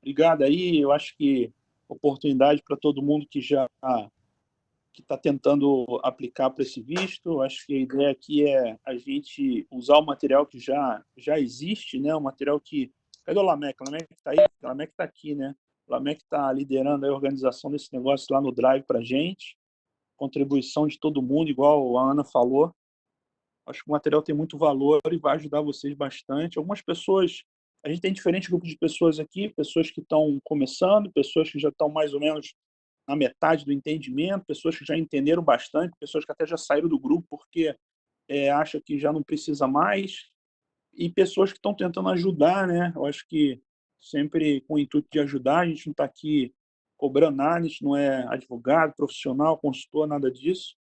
Obrigado aí. Eu acho que oportunidade para todo mundo que está tentando aplicar para esse visto. Eu acho que a ideia aqui é a gente usar o material que já existe, né? O material que... Cadê o Lameck? O Lameck está aí? O Lameck está aqui, né? O Lameck está liderando a organização desse negócio lá no Drive para a gente. Contribuição de todo mundo, igual a Ana falou. Acho que o material tem muito valor e vai ajudar vocês bastante. Algumas pessoas, a gente tem diferentes grupos de pessoas aqui, pessoas que estão começando, pessoas que já estão mais ou menos na metade do entendimento, pessoas que já entenderam bastante, pessoas que até já saíram do grupo porque acham que já não precisa mais, e pessoas que estão tentando ajudar, né? Eu acho que sempre com o intuito de ajudar, a gente não está aqui cobrando nada, a gente não é advogado, profissional, consultor, nada disso.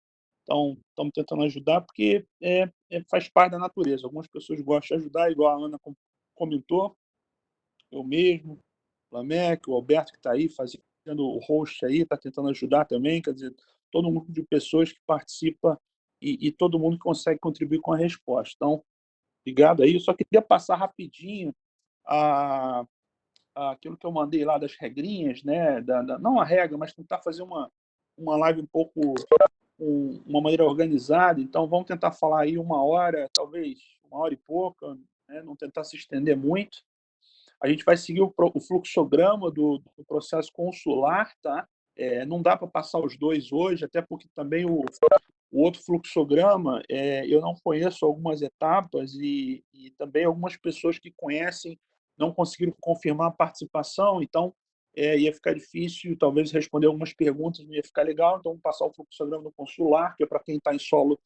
Então, estamos tentando ajudar porque faz parte da natureza. Algumas pessoas gostam de ajudar, igual a Ana comentou, eu mesmo, o Lameck, o Alberto que está aí fazendo o host aí, está tentando ajudar também, quer dizer, todo um grupo de pessoas que participa e todo mundo consegue contribuir com a resposta. Então, obrigado aí. Eu só queria passar rapidinho a, aquilo que eu mandei lá das regrinhas, né? Não a regra, mas tentar fazer uma live um pouco com uma maneira organizada. Então, vamos tentar falar aí 1 hora, talvez 1 hora e pouca, né? Não tentar se estender muito. A gente vai seguir o fluxograma do processo consular, tá? Não dá para passar os dois hoje, até porque também o outro fluxograma, eu não conheço algumas etapas e também algumas pessoas que conhecem não conseguiram confirmar a participação, então ia ficar difícil, talvez responder algumas perguntas não ia ficar legal, então vamos passar o fluxograma do consular, que é para quem está em solo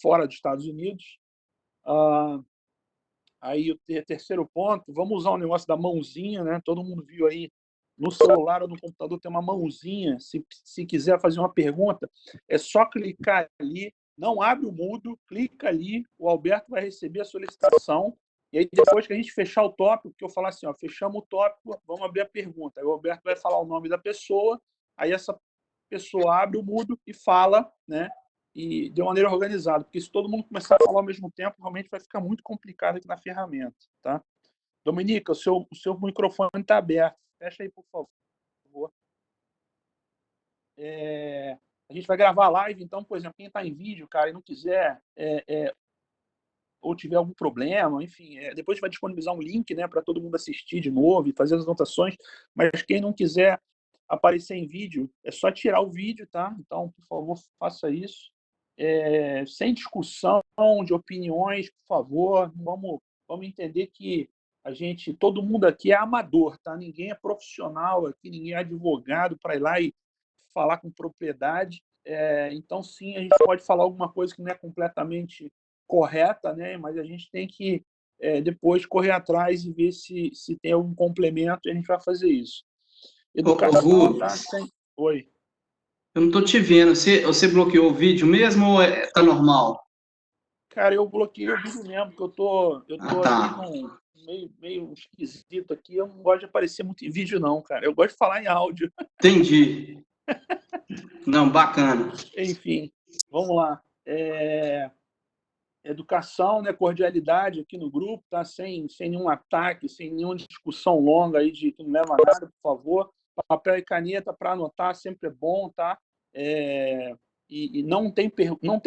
fora dos Estados Unidos. Aí o terceiro ponto, vamos usar o negócio da mãozinha, né? Todo mundo viu aí no celular ou no computador tem uma mãozinha. Se quiser fazer uma pergunta, é só clicar ali, não abre o mudo, clica ali, o Alberto vai receber a solicitação. E aí, depois que a gente fechar o tópico, que eu falar assim, ó, fechamos o tópico, vamos abrir a pergunta. Aí o Alberto vai falar o nome da pessoa, aí essa pessoa abre o mudo e fala, né? E de uma maneira organizada, porque se todo mundo começar a falar ao mesmo tempo, realmente vai ficar muito complicado aqui na ferramenta, tá? Dominica, o seu microfone está aberto. Fecha aí, por favor. A gente vai gravar a live, então, por exemplo, quem está em vídeo, cara, e não quiser, ou tiver algum problema, enfim, depois a gente vai disponibilizar um link, né, para todo mundo assistir de novo e fazer as anotações, mas quem não quiser aparecer em vídeo, é só tirar o vídeo, tá? Então, por favor, faça isso. Sem discussão de opiniões, por favor, vamos entender que todo mundo aqui é amador, tá? Ninguém é profissional aqui, ninguém é advogado para ir lá e falar com propriedade. Então, sim, a gente pode falar alguma coisa que não é completamente correta, né? Mas a gente tem que depois correr atrás e ver se tem algum complemento e a gente vai fazer isso. Ô, Educação, Gu, tá? Oi. eu não estou te vendo. Você bloqueou o vídeo mesmo ou tá normal? Cara, eu bloqueei o vídeo mesmo, porque eu tô Tá. aqui meio esquisito aqui. Eu não gosto de aparecer muito em vídeo, não, cara. Eu gosto de falar em áudio. Entendi. Não, bacana. Enfim, vamos lá. Educação, né, cordialidade aqui no grupo, tá? Sem nenhum ataque, sem nenhuma discussão longa aí que não leva a nada, por favor. Papel e caneta para anotar sempre é bom, tá? E não tem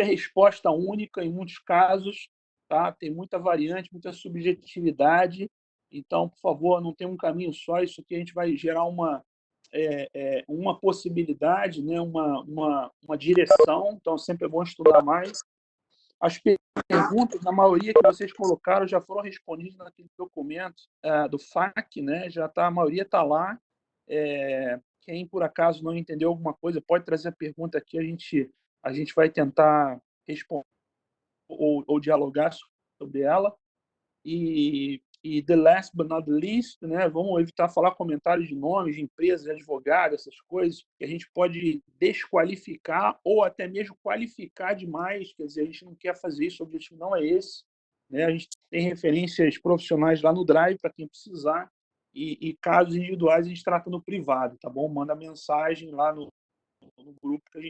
resposta única em muitos casos, tá? Tem muita variante, muita subjetividade. Então, por favor, não tem um caminho só. Isso aqui a gente vai gerar uma possibilidade, né? uma direção. Então, sempre é bom estudar mais. As perguntas, na maioria que vocês colocaram, já foram respondidas naquele documento do FAQ, né? A maioria está lá. Quem, por acaso, não entendeu alguma coisa, pode trazer a pergunta aqui, a gente vai tentar responder ou dialogar sobre ela. E the last but not least, né, vamos evitar falar comentários de nomes de empresas, de advogados, essas coisas, que a gente pode desqualificar ou até mesmo qualificar demais, quer dizer, a gente não quer fazer isso, o objetivo não é esse. Né? A gente tem referências profissionais lá no Drive para quem precisar, e casos individuais a gente trata no privado, tá bom? Manda mensagem lá no grupo que a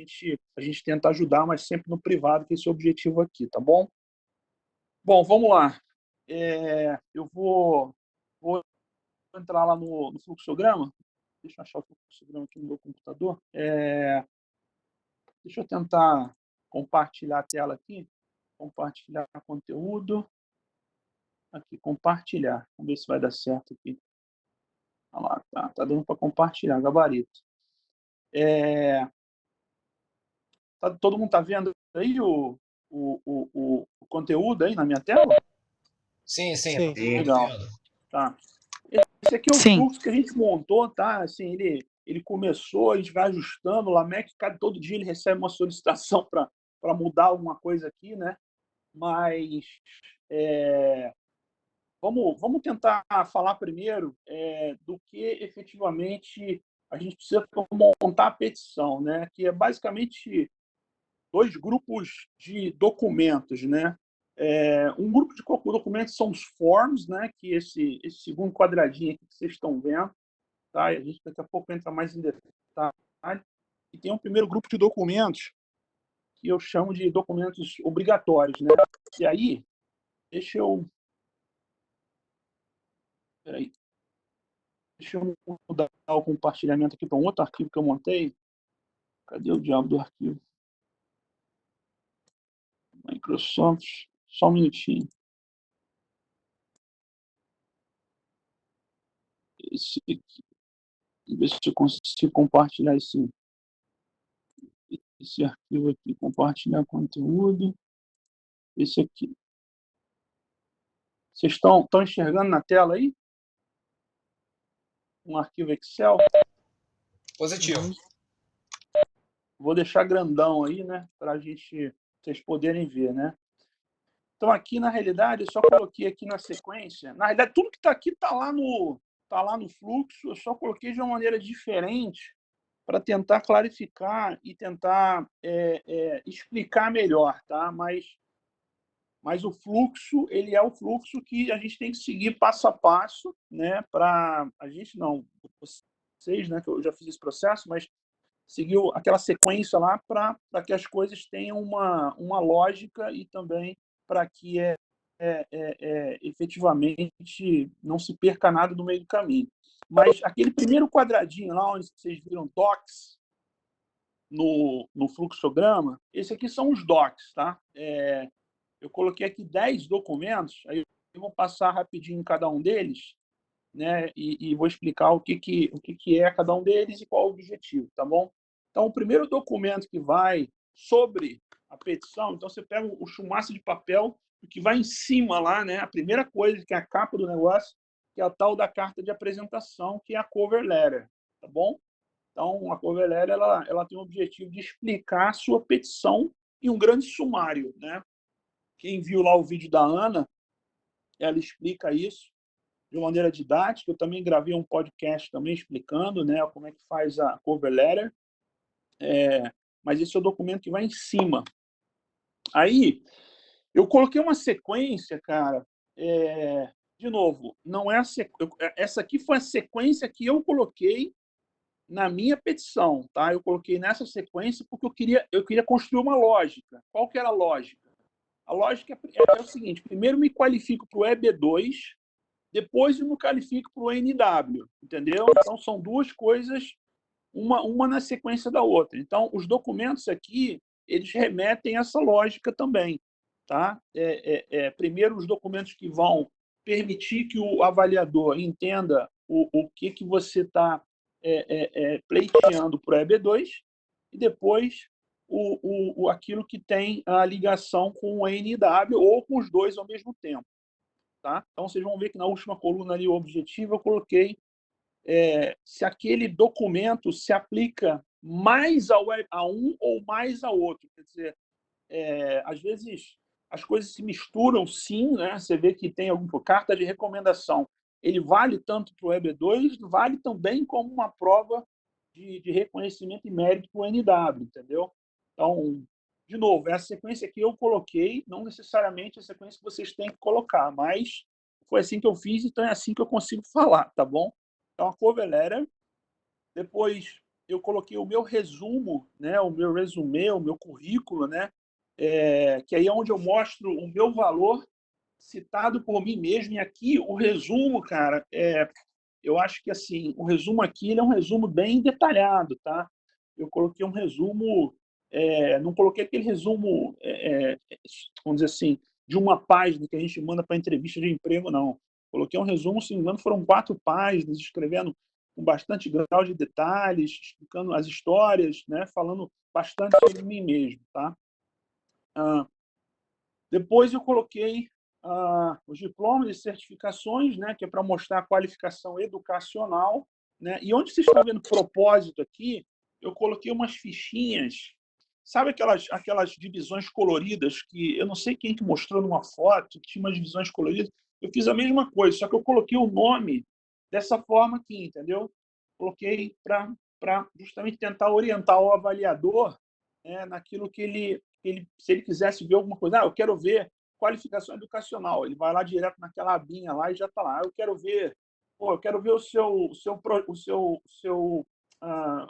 gente tenta ajudar, mas sempre no privado, que esse é o objetivo aqui, tá bom? Bom, vamos lá. Eu vou entrar lá no fluxograma. Deixa eu achar o fluxograma aqui no meu computador. Deixa eu tentar compartilhar a tela aqui. Compartilhar conteúdo. Aqui, compartilhar. Vamos ver se vai dar certo aqui. Olha lá, tá dando para compartilhar, gabarito. Todo mundo está vendo aí o conteúdo aí na minha tela? Sim. Legal. Tá. Esse aqui é o fluxo que a gente montou, tá? Assim, ele começou, a gente vai ajustando. O Lamec, todo dia ele recebe uma solicitação para mudar alguma coisa aqui, né? Mas vamos tentar falar primeiro do que efetivamente a gente precisa montar a petição, né? Que é basicamente 2 grupos de documentos, né? Um grupo de documentos são os forms, né? Que esse segundo quadradinho aqui que vocês estão vendo, tá? E a gente daqui a pouco entra mais em detalhe. E tem um primeiro grupo de documentos que eu chamo de documentos obrigatórios, né? E aí, deixa eu mudar o compartilhamento aqui para um outro arquivo que eu montei. Cadê o diabo do arquivo? Microsoft. Só um minutinho. Esse aqui. Ver se eu consigo compartilhar esse arquivo aqui. Compartilhar conteúdo. Esse aqui. Vocês estão enxergando na tela aí? Um arquivo Excel? Positivo. Vou deixar grandão aí, né? Para vocês poderem ver, né? Então, aqui, na realidade, eu só coloquei aqui na sequência. Na realidade, tudo que está aqui está lá no fluxo. Eu só coloquei de uma maneira diferente para tentar clarificar e tentar explicar melhor, tá? Mas o fluxo, ele é o fluxo que a gente tem que seguir passo a passo, né? Para a gente não, vocês, né? Que eu já fiz esse processo, mas seguiu aquela sequência lá para que as coisas tenham uma lógica e também para que efetivamente não se perca nada no meio do caminho. Mas aquele primeiro quadradinho lá onde vocês viram docs no fluxograma, esse aqui são os docs, tá? Eu coloquei aqui 10 documentos, aí eu vou passar rapidinho em cada um deles, né? E vou explicar o que é cada um deles e qual o objetivo, tá bom? Então, o primeiro documento que vai sobre a petição, então você pega o chumaço de papel, o que vai em cima lá, né? A primeira coisa, que é a capa do negócio, que é a tal da carta de apresentação, que é a cover letter, tá bom? Então, a cover letter, ela tem o objetivo de explicar a sua petição em um grande sumário, né? Quem viu lá o vídeo da Ana, ela explica isso de uma maneira didática. Eu também gravei um podcast também explicando, né, como é que faz a cover letter. Mas esse é o documento que vai em cima. Aí, eu coloquei uma sequência, cara. De novo, não é essa aqui foi a sequência que eu coloquei na minha petição, tá? Eu coloquei nessa sequência porque eu queria construir uma lógica. Qual que era a lógica? A lógica é o seguinte: primeiro me qualifico para o EB2, depois eu me qualifico para o NW, entendeu? Então, são duas coisas, uma na sequência da outra. Então, os documentos aqui, eles remetem a essa lógica também, tá? Primeiro, os documentos que vão permitir que o avaliador entenda o que você está pleiteando para o EB2, e depois aquilo que tem a ligação com o NW ou com os dois ao mesmo tempo. Tá? Então, vocês vão ver que na última coluna ali, o objetivo, eu coloquei se aquele documento se aplica mais a um ou mais a outro. Quer dizer, às vezes as coisas se misturam, sim, né? Você vê que tem alguma carta de recomendação. Ele vale tanto para o EB2, vale também como uma prova de reconhecimento e mérito para o NW, entendeu? Então, de novo, é a sequência que eu coloquei, não necessariamente a sequência que vocês têm que colocar, mas foi assim que eu fiz, então é assim que eu consigo falar, tá bom? Então, a cover letter, depois eu coloquei o meu resumo, né, o meu resumê, o meu currículo, né, que aí é onde eu mostro o meu valor citado por mim mesmo. E aqui o resumo, cara, eu acho que assim, o resumo aqui ele é um resumo bem detalhado, tá? Eu coloquei um resumo, não coloquei aquele resumo, vamos dizer assim, de uma página que a gente manda para entrevista de emprego, não. Coloquei um resumo, se não me engano, foram 4 páginas, escrevendo com bastante grau de detalhes, explicando as histórias, né? Falando bastante sobre mim mesmo, tá? Depois eu coloquei os diplomas e certificações, né, que é para mostrar a qualificação educacional, né? E onde vocês estão vendo propósito aqui, eu coloquei umas fichinhas, sabe aquelas divisões coloridas que eu não sei quem que mostrou numa foto, que tinha umas divisões coloridas. Eu fiz a mesma coisa, só que eu coloquei o nome dessa forma aqui, entendeu? Coloquei para justamente tentar orientar o avaliador, né, naquilo que se ele quisesse ver alguma coisa, eu quero ver qualificação educacional, ele vai lá direto naquela abinha lá e já está lá. Eu quero ver, eu quero ver ah,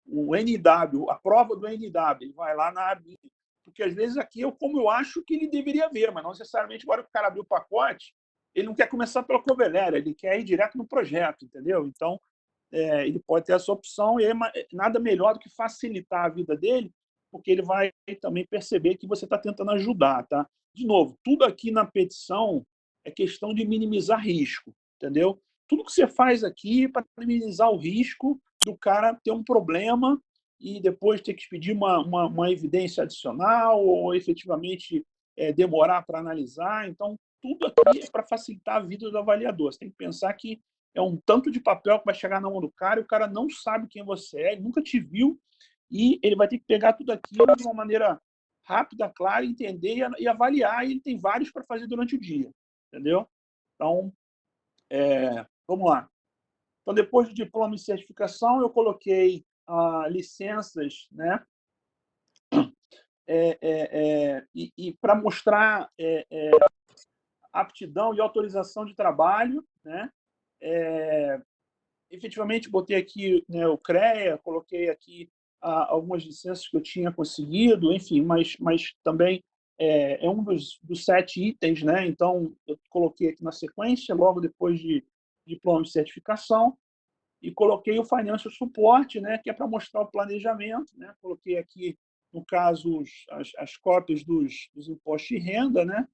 o NW, a prova do NW, ele vai lá na abinha. Porque às vezes aqui como eu acho que ele deveria ver, mas não necessariamente agora que o cara abriu o pacote, ele não quer começar pela cover letter, ele quer ir direto no projeto, entendeu? Então, ele pode ter essa opção, e nada melhor do que facilitar a vida dele, porque ele vai também perceber que você está tentando ajudar. Tá? De novo, tudo aqui na petição é questão de minimizar risco, entendeu? Tudo que você faz aqui é para minimizar o risco do cara ter um problema e depois ter que pedir uma evidência adicional ou efetivamente demorar para analisar. Então, tudo aqui é para facilitar a vida do avaliador. Você tem que pensar que é um tanto de papel que vai chegar na mão do cara e o cara não sabe quem você é, ele nunca te viu, e ele vai ter que pegar tudo aquilo de uma maneira rápida, clara, entender e avaliar, e ele tem vários para fazer durante o dia, entendeu? Então, vamos lá. Então, depois do diploma e certificação, eu coloquei licenças, né? E para mostrar aptidão e autorização de trabalho, né? Efetivamente, botei aqui, né, o CREA, coloquei aqui algumas licenças que eu tinha conseguido, enfim, mas também é um dos 7 itens, né? Então, eu coloquei aqui na sequência, logo depois de diploma de certificação, e coloquei o financial support, né, que é para mostrar o planejamento, né? Coloquei aqui, no caso, as cópias dos impostos de renda, né?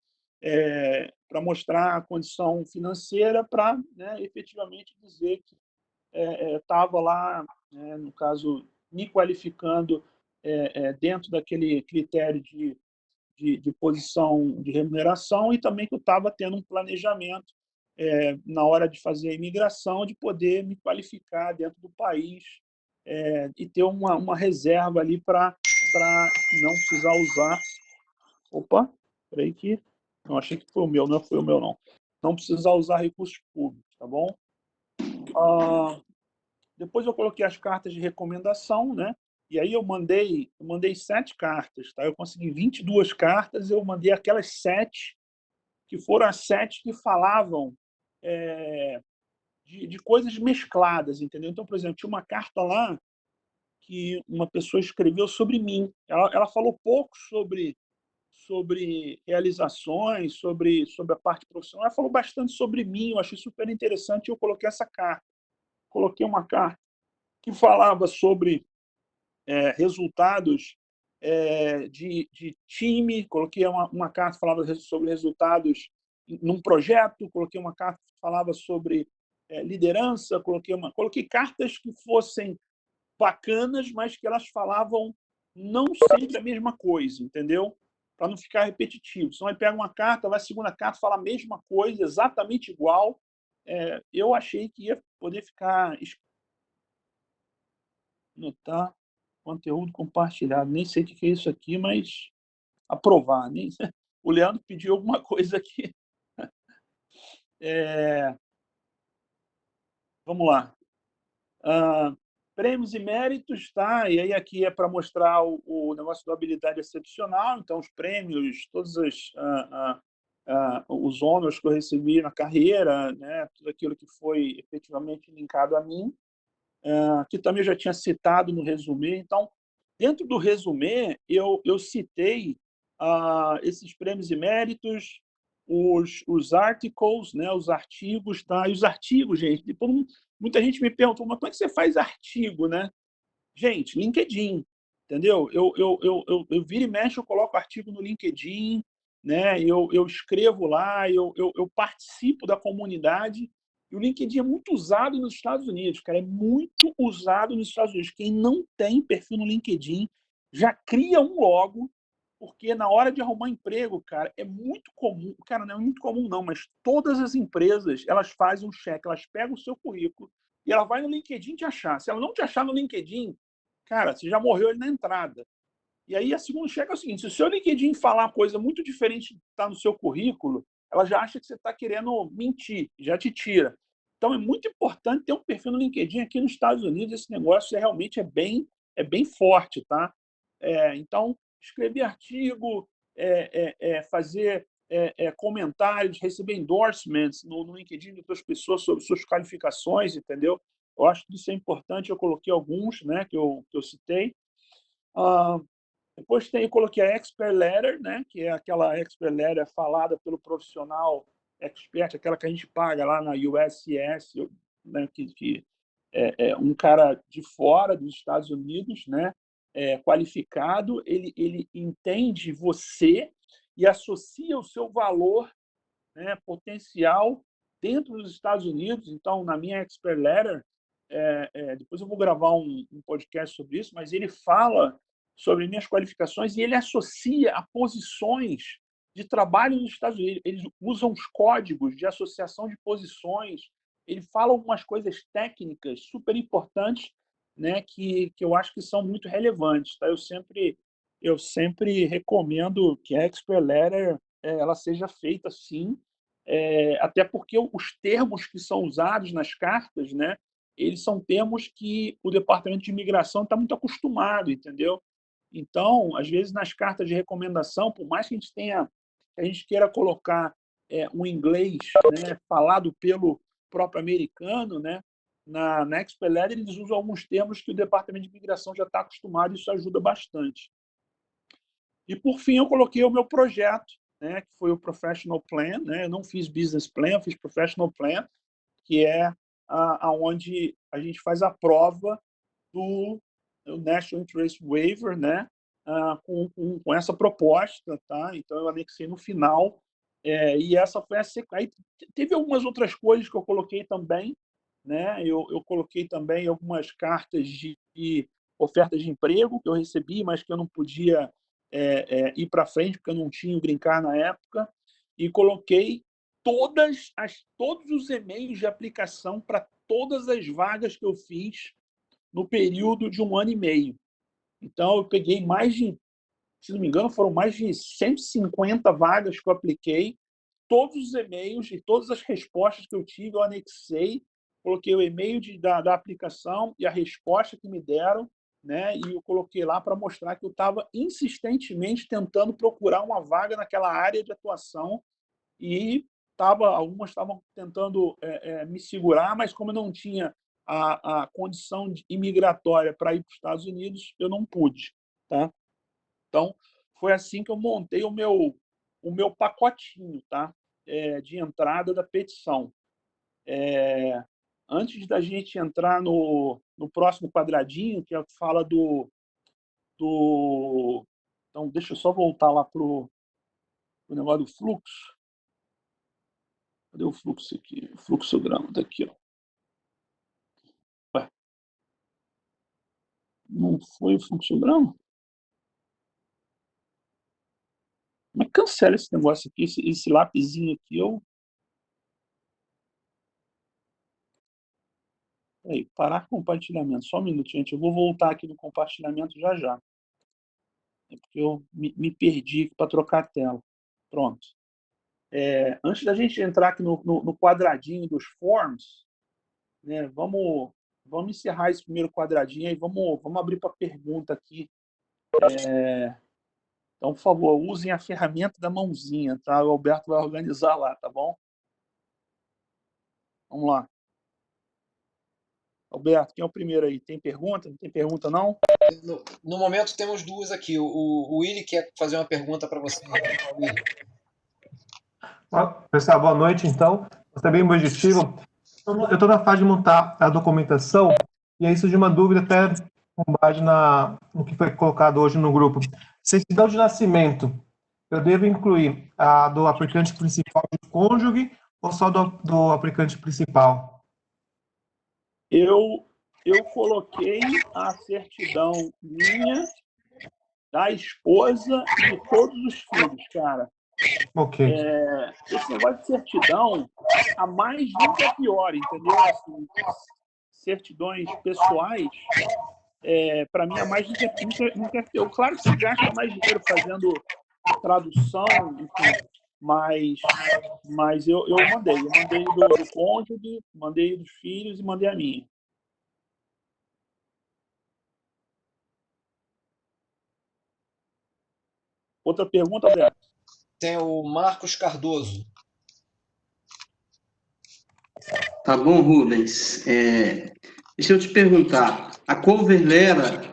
Para mostrar a condição financeira, para, né, efetivamente dizer que estava lá, né, no caso, me qualificando dentro daquele critério de posição de remuneração, e também que eu estava tendo um planejamento na hora de fazer a imigração, de poder me qualificar dentro do país e ter uma reserva ali para não precisar usar. Opa, peraí que não, achei que foi o meu, não foi o meu, não. Não precisar usar recursos públicos, tá bom? Depois eu coloquei as cartas de recomendação, né? E aí eu mandei 7 cartas, tá? Eu consegui 22 cartas, eu mandei aquelas 7 que foram as 7 que falavam de coisas mescladas, entendeu? Então, por exemplo, tinha uma carta lá que uma pessoa escreveu sobre mim. Ela falou pouco sobre realizações, sobre a parte profissional. Ela falou bastante sobre mim, eu achei super interessante, e eu coloquei essa carta. Coloquei uma carta que falava sobre resultados de time, coloquei uma carta que falava sobre resultados num projeto, coloquei uma carta que falava sobre liderança, coloquei cartas que fossem bacanas, mas que elas falavam não sempre a mesma coisa, entendeu? Para não ficar repetitivo. Senão aí pega uma carta, vai a segunda carta, fala a mesma coisa, exatamente igual. Eu achei que ia poder ficar notar conteúdo compartilhado. Nem sei o que é isso aqui, mas aprovar. Nem... O Leandro pediu alguma coisa aqui. Vamos lá. Prêmios e méritos, tá? E aí aqui é para mostrar o negócio da habilidade excepcional. Então, os prêmios, todos os ônus que eu recebi na carreira, né? Tudo aquilo que foi efetivamente linkado a mim, que também eu já tinha citado no resumê. Então, dentro do resumê, eu citei esses prêmios e méritos, os articles, né, os artigos, tá? E os artigos, gente, muita gente me perguntou, mas como é que você faz artigo, né? Gente, LinkedIn, entendeu? Eu viro e mexo, eu coloco artigo no LinkedIn, né? Eu escrevo lá, eu participo da comunidade. E o LinkedIn é muito usado nos Estados Unidos, cara, é muito usado nos Estados Unidos. Quem não tem perfil no LinkedIn já cria um logo, porque na hora de arrumar emprego, cara, é muito comum, cara, não é muito comum não, mas todas as empresas, elas fazem um check, elas pegam o seu currículo e ela vai no LinkedIn te achar. Se ela não te achar no LinkedIn, cara, você já morreu ali na entrada. E aí a segunda check é o seguinte, se o seu LinkedIn falar coisa muito diferente do que está no seu currículo, ela já acha que você está querendo mentir, já te tira. Então é muito importante ter um perfil no LinkedIn. Aqui nos Estados Unidos esse negócio realmente é bem forte, tá? Então, escrever artigo, fazer comentários, receber endorsements no LinkedIn de outras pessoas sobre suas qualificações, entendeu? Eu acho que isso é importante. Eu coloquei alguns, né, que eu citei. Depois eu coloquei a Expert Letter, né, que é aquela Expert Letter falada pelo profissional expert, aquela que a gente paga lá na USCS, né, que é um cara de fora dos Estados Unidos, né, qualificado, ele entende você e associa o seu valor, né, potencial dentro dos Estados Unidos. Então, na minha Expert Letter, depois eu vou gravar um podcast sobre isso, mas ele fala sobre minhas qualificações e ele associa a posições de trabalho nos Estados Unidos. Eles usam os códigos de associação de posições. Ele fala algumas coisas técnicas super importantes, né, que eu acho que são muito relevantes. Tá? Eu sempre recomendo que a Expert Letter ela seja feita sim, até porque os termos que são usados nas cartas, né, eles são termos que o Departamento de Imigração está muito acostumado, entendeu? Então, às vezes, nas cartas de recomendação, por mais que a gente queira colocar um inglês, né, falado pelo próprio americano, né, na Expert Letter eles usam alguns termos que o Departamento de Imigração já está acostumado, e isso ajuda bastante. E, por fim, eu coloquei o meu projeto, né, que foi o Professional Plan. Né? Eu não fiz Business Plan, eu fiz Professional Plan, que é onde a gente faz a prova do National Interest Waiver, né, com essa proposta. Tá? Então, eu anexei no final. E essa foi a sequência. Teve algumas outras coisas que eu coloquei também. Né? Eu coloquei também algumas cartas de ofertas de emprego que eu recebi, mas que eu não podia ir para frente, porque eu não tinha o Green Card na época, e coloquei todos os e-mails de aplicação para todas as vagas que eu fiz no período de 1 ano e meio. Então, eu peguei se não me engano, foram mais de 150 vagas que eu apliquei, todos os e-mails e todas as respostas que eu tive, eu anexei, coloquei o e-mail da aplicação e a resposta que me deram, né? E eu coloquei lá para mostrar que eu estava insistentemente tentando procurar uma vaga naquela área de atuação e algumas estavam tentando me segurar, mas como eu não tinha a condição imigratória para ir para os Estados Unidos, eu não pude. Tá? Então, foi assim que eu montei o meu pacotinho, tá? De entrada da petição. Antes da gente entrar no próximo quadradinho, que fala do... Então, deixa eu só voltar lá para o negócio do fluxo. Cadê o fluxo aqui? O fluxograma está aqui. Ó. Ué, não foi o fluxograma? Mas cancela esse negócio aqui, esse lapisinho aqui. Aí, parar compartilhamento. Só um minutinho, gente. Eu vou voltar aqui no compartilhamento já já. É porque eu me perdi para trocar a tela. Pronto. Antes da gente entrar aqui no quadradinho dos forms, né, vamos encerrar esse primeiro quadradinho e vamos abrir para pergunta aqui. Então, por favor, usem a ferramenta da mãozinha, tá? O Alberto vai organizar lá, tá bom? Vamos lá. Alberto, quem é o primeiro aí? Tem pergunta? Não tem pergunta, não? No momento, temos duas aqui. O Willy quer fazer uma pergunta para você. Willy. Pessoal, boa noite, então. Você é bem objetivo. Eu estou na fase de montar a documentação e aí surgiu uma dúvida até com base no que foi colocado hoje no grupo. Certidão de nascimento, eu devo incluir a do aplicante principal do cônjuge ou só do aplicante principal? Eu coloquei a certidão minha, da esposa e de todos os filhos, cara. Ok. Esse negócio de certidão, a mais limpa é pior, entendeu? Assim, certidões pessoais, para mim, a mais nunca é pior. Claro que se gasta mais dinheiro fazendo tradução, enfim, mas eu mandei do cônjuge, mandei dos filhos e mandei a minha. Outra pergunta, Alberto? Tem o Marcos Cardoso. Tá bom, Rubens. Deixa eu te perguntar, a cover letter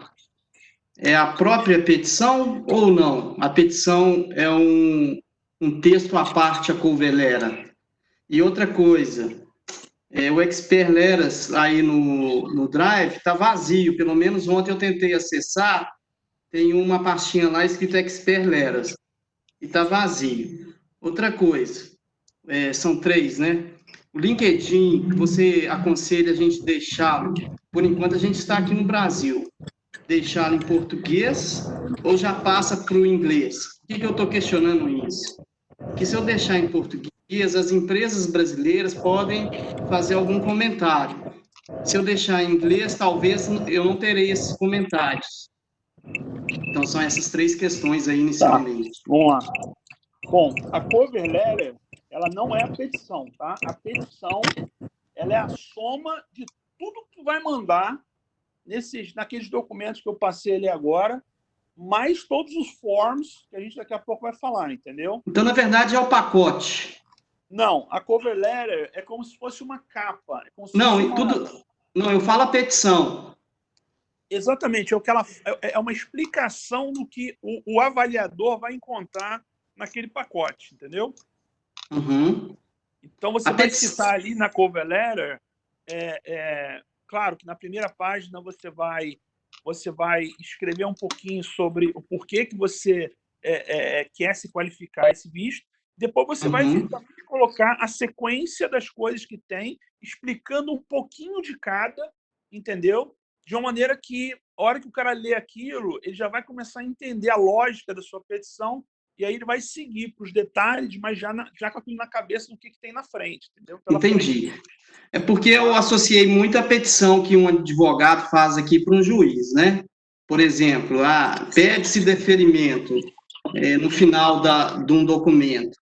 é a própria petição ou não? A petição é um texto à parte, a cover letter. E outra coisa, o Expert Letters aí no Drive está vazio, pelo menos ontem eu tentei acessar, tem uma pastinha lá escrito Expert Letters, e está vazio. Outra coisa, são 3, né? O LinkedIn, você aconselha a gente deixá-lo, por enquanto a gente está aqui no Brasil, deixá-lo em português ou já passa para o inglês? Por que eu estou questionando isso? Porque se eu deixar em português, as empresas brasileiras podem fazer algum comentário. Se eu deixar em inglês, talvez eu não terei esses comentários. Então, são essas 3 questões aí inicialmente. Tá, vamos lá. Bom, a cover letter, ela não é a petição, tá? A petição, ela é a soma de tudo que tu vai mandar naqueles documentos que eu passei ali agora, mais todos os forms que a gente daqui a pouco vai falar, entendeu? Então, na verdade, é o pacote. Não, a cover letter é como se fosse uma capa. Não, eu falo a petição. Exatamente, é uma explicação do que o avaliador vai encontrar naquele pacote, entendeu? Uhum. Então, você vai citar ali na cover letter, claro que na primeira página você vai escrever um pouquinho sobre o porquê que você quer se qualificar esse visto. Depois você vai justamente colocar a sequência das coisas que tem, explicando um pouquinho de cada, entendeu? De uma maneira que, a hora que o cara lê aquilo, ele já vai começar a entender a lógica da sua petição e aí ele vai seguir para os detalhes, mas já com aquilo na cabeça do que tem na frente, entendeu? Entendi. Frente. É porque eu associei muito a petição que um advogado faz aqui para um juiz, né? Por exemplo, pede-se deferimento no final de um documento.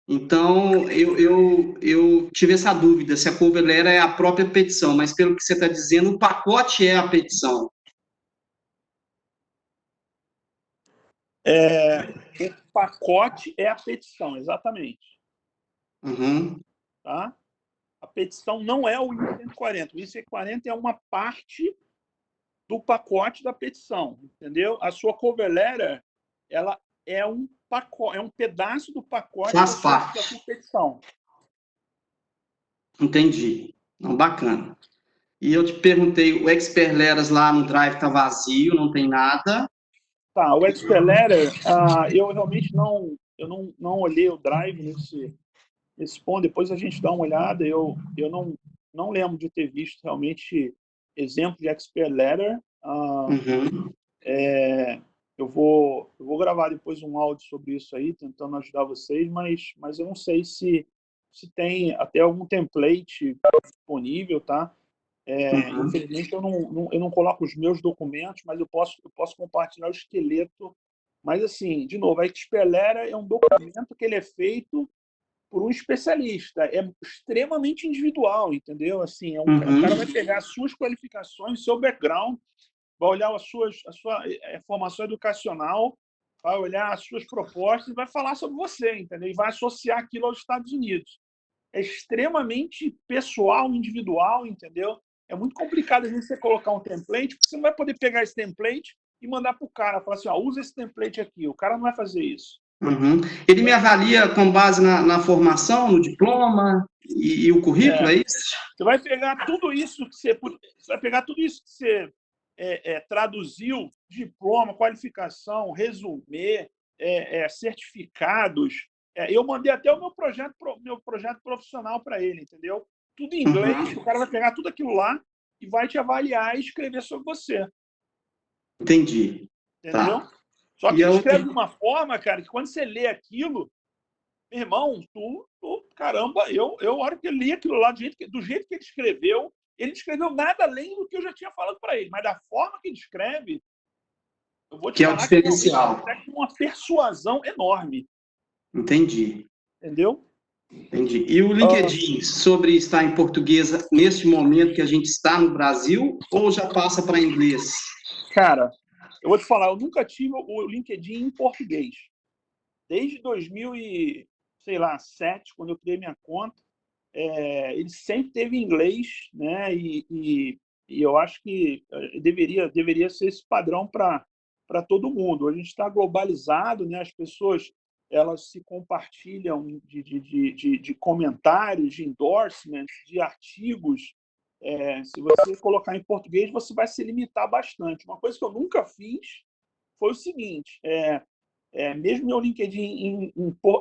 Então, eu tive essa dúvida se a cover letter é a própria petição, mas pelo que você está dizendo, o pacote é a petição. O pacote é a petição, exatamente. Uhum. Tá? A petição não é o I-140. O I-140 é uma parte do pacote da petição, entendeu? A sua cover letter, ela é um pacote, é um pedaço do pacote da sua petição. Entendi. Não, bacana. E eu te perguntei, o Expert Letters lá no Drive está vazio, não tem nada? Tá, o Expert Letter, eu realmente não olhei o Drive nesse ponto. Depois a gente dá uma olhada. Eu não lembro de ter visto realmente exemplo de Expert Letter. Eu vou gravar depois um áudio sobre isso aí, tentando ajudar vocês, mas eu não sei se tem até algum template disponível, tá? Infelizmente, eu não coloco os meus documentos, mas eu posso compartilhar o esqueleto. Mas, assim, de novo, a Expert Letter é um documento que ele é feito por um especialista. É extremamente individual, entendeu? Assim, o cara vai pegar as suas qualificações, seu background, vai olhar a sua formação educacional, vai olhar as suas propostas e vai falar sobre você, entendeu? E vai associar aquilo aos Estados Unidos. É extremamente pessoal, individual, entendeu? É muito complicado, às vezes, você colocar um template, porque você não vai poder pegar esse template e mandar para o cara, falar assim, usa esse template aqui. O cara não vai fazer isso. Uhum. Ele me avalia com base na formação, no diploma e o currículo, é isso? Você vai pegar tudo isso que você vai pegar tudo isso que você traduziu, diploma, qualificação, resumê, certificados. Eu mandei até o meu projeto profissional para ele, entendeu? Tudo em inglês, Uhum. o cara vai pegar tudo aquilo lá e vai te avaliar e escrever sobre você, Entendi. entendeu? Tá. Só E que a ele outra... escreve de uma forma, cara, que quando você lê aquilo, meu irmão, caramba, eu, a hora que eu li aquilo lá, do jeito que ele escreveu nada além do que eu já tinha falado para ele, mas da forma que ele escreve, eu vou te Que é o falar que realmente ele diferencial. consegue uma persuasão enorme, Entendi. entendeu? Entendi. E o LinkedIn, sobre estar em português neste momento que a gente está no Brasil, ou já passa para inglês? Cara, eu vou te falar, eu nunca tive o LinkedIn em português. Desde 2007, quando eu criei minha conta, ele sempre teve inglês, né? E eu acho que deveria ser esse padrão para todo mundo. A gente está globalizado, né? As pessoas elas se compartilham de comentários, de endorsements, de artigos. Se você colocar em português, você vai se limitar bastante. Uma coisa que eu nunca fiz foi o seguinte: mesmo meu LinkedIn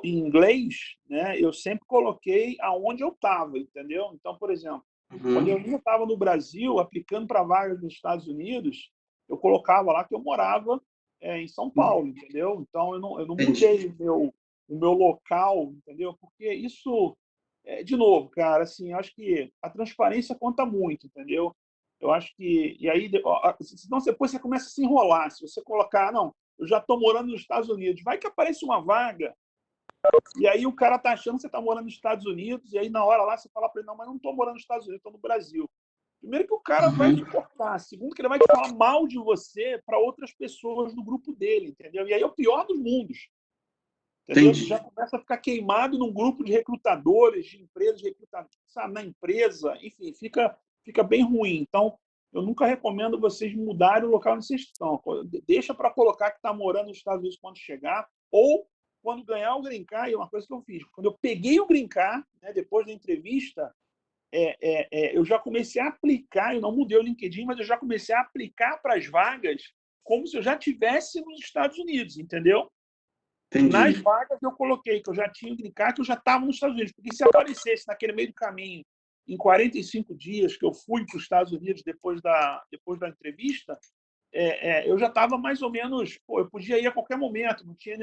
em inglês, né, eu sempre coloquei aonde eu estava, entendeu? Então, por exemplo, quando eu Uhum. ainda estava no Brasil, aplicando para vagas nos Estados Unidos, eu colocava lá que eu morava em São Paulo, entendeu? Então, eu não Entendi. mudei o meu local, entendeu? Porque isso, de novo, cara, assim, eu acho que a transparência conta muito, entendeu? Eu acho que. E aí, senão depois você começa a se enrolar. Se você colocar, não, eu já estou morando nos Estados Unidos. Vai que aparece uma vaga, e aí o cara está achando que você está morando nos Estados Unidos, e aí na hora lá você fala para ele, não, mas não estou morando nos Estados Unidos, estou no Brasil. Primeiro que o cara vai te Uhum. cortar. Segundo que ele vai te falar mal de você para outras pessoas do grupo dele, entendeu? E aí é o pior dos mundos, entendeu? Você já Entendi. começa a ficar queimado num grupo de recrutadores, de empresas, de recrutadores, sabe, na empresa, enfim, fica bem ruim. Então, eu nunca recomendo vocês mudarem o local onde vocês estão. Deixa para colocar que está morando nos Estados Unidos quando chegar, ou quando ganhar o Green Card, e é uma coisa que eu fiz. Quando eu peguei o Green Card, né, depois da entrevista, eu já comecei a aplicar, eu não mudei o LinkedIn, mas eu já comecei a aplicar para as vagas como se eu já estivesse nos Estados Unidos, entendeu? Nas Entendi. vagas eu coloquei que eu já tinha o green card, que eu já estava nos Estados Unidos. Porque se aparecesse naquele meio do caminho, em 45 dias que eu fui para os Estados Unidos depois da entrevista, eu já estava mais ou menos. Pô, eu podia ir a qualquer momento, não tinha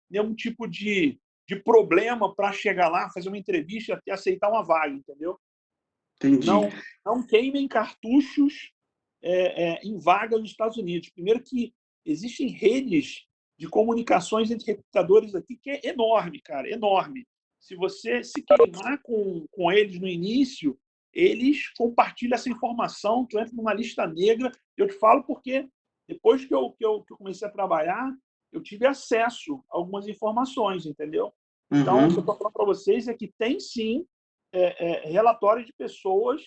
nenhum tipo de problema para chegar lá, fazer uma entrevista e aceitar uma vaga, entendeu? Entendi. Não queimem cartuchos em vagas nos Estados Unidos. Primeiro que existem redes de comunicações entre recrutadores aqui que é enorme, cara, enorme. Se você se queimar com eles no início, eles compartilham essa informação, tu entra numa lista negra. Eu te falo porque depois que eu comecei a trabalhar, eu tive acesso a algumas informações, entendeu? Então, o que eu Uhum. estou falando para vocês é que tem sim relatórios de pessoas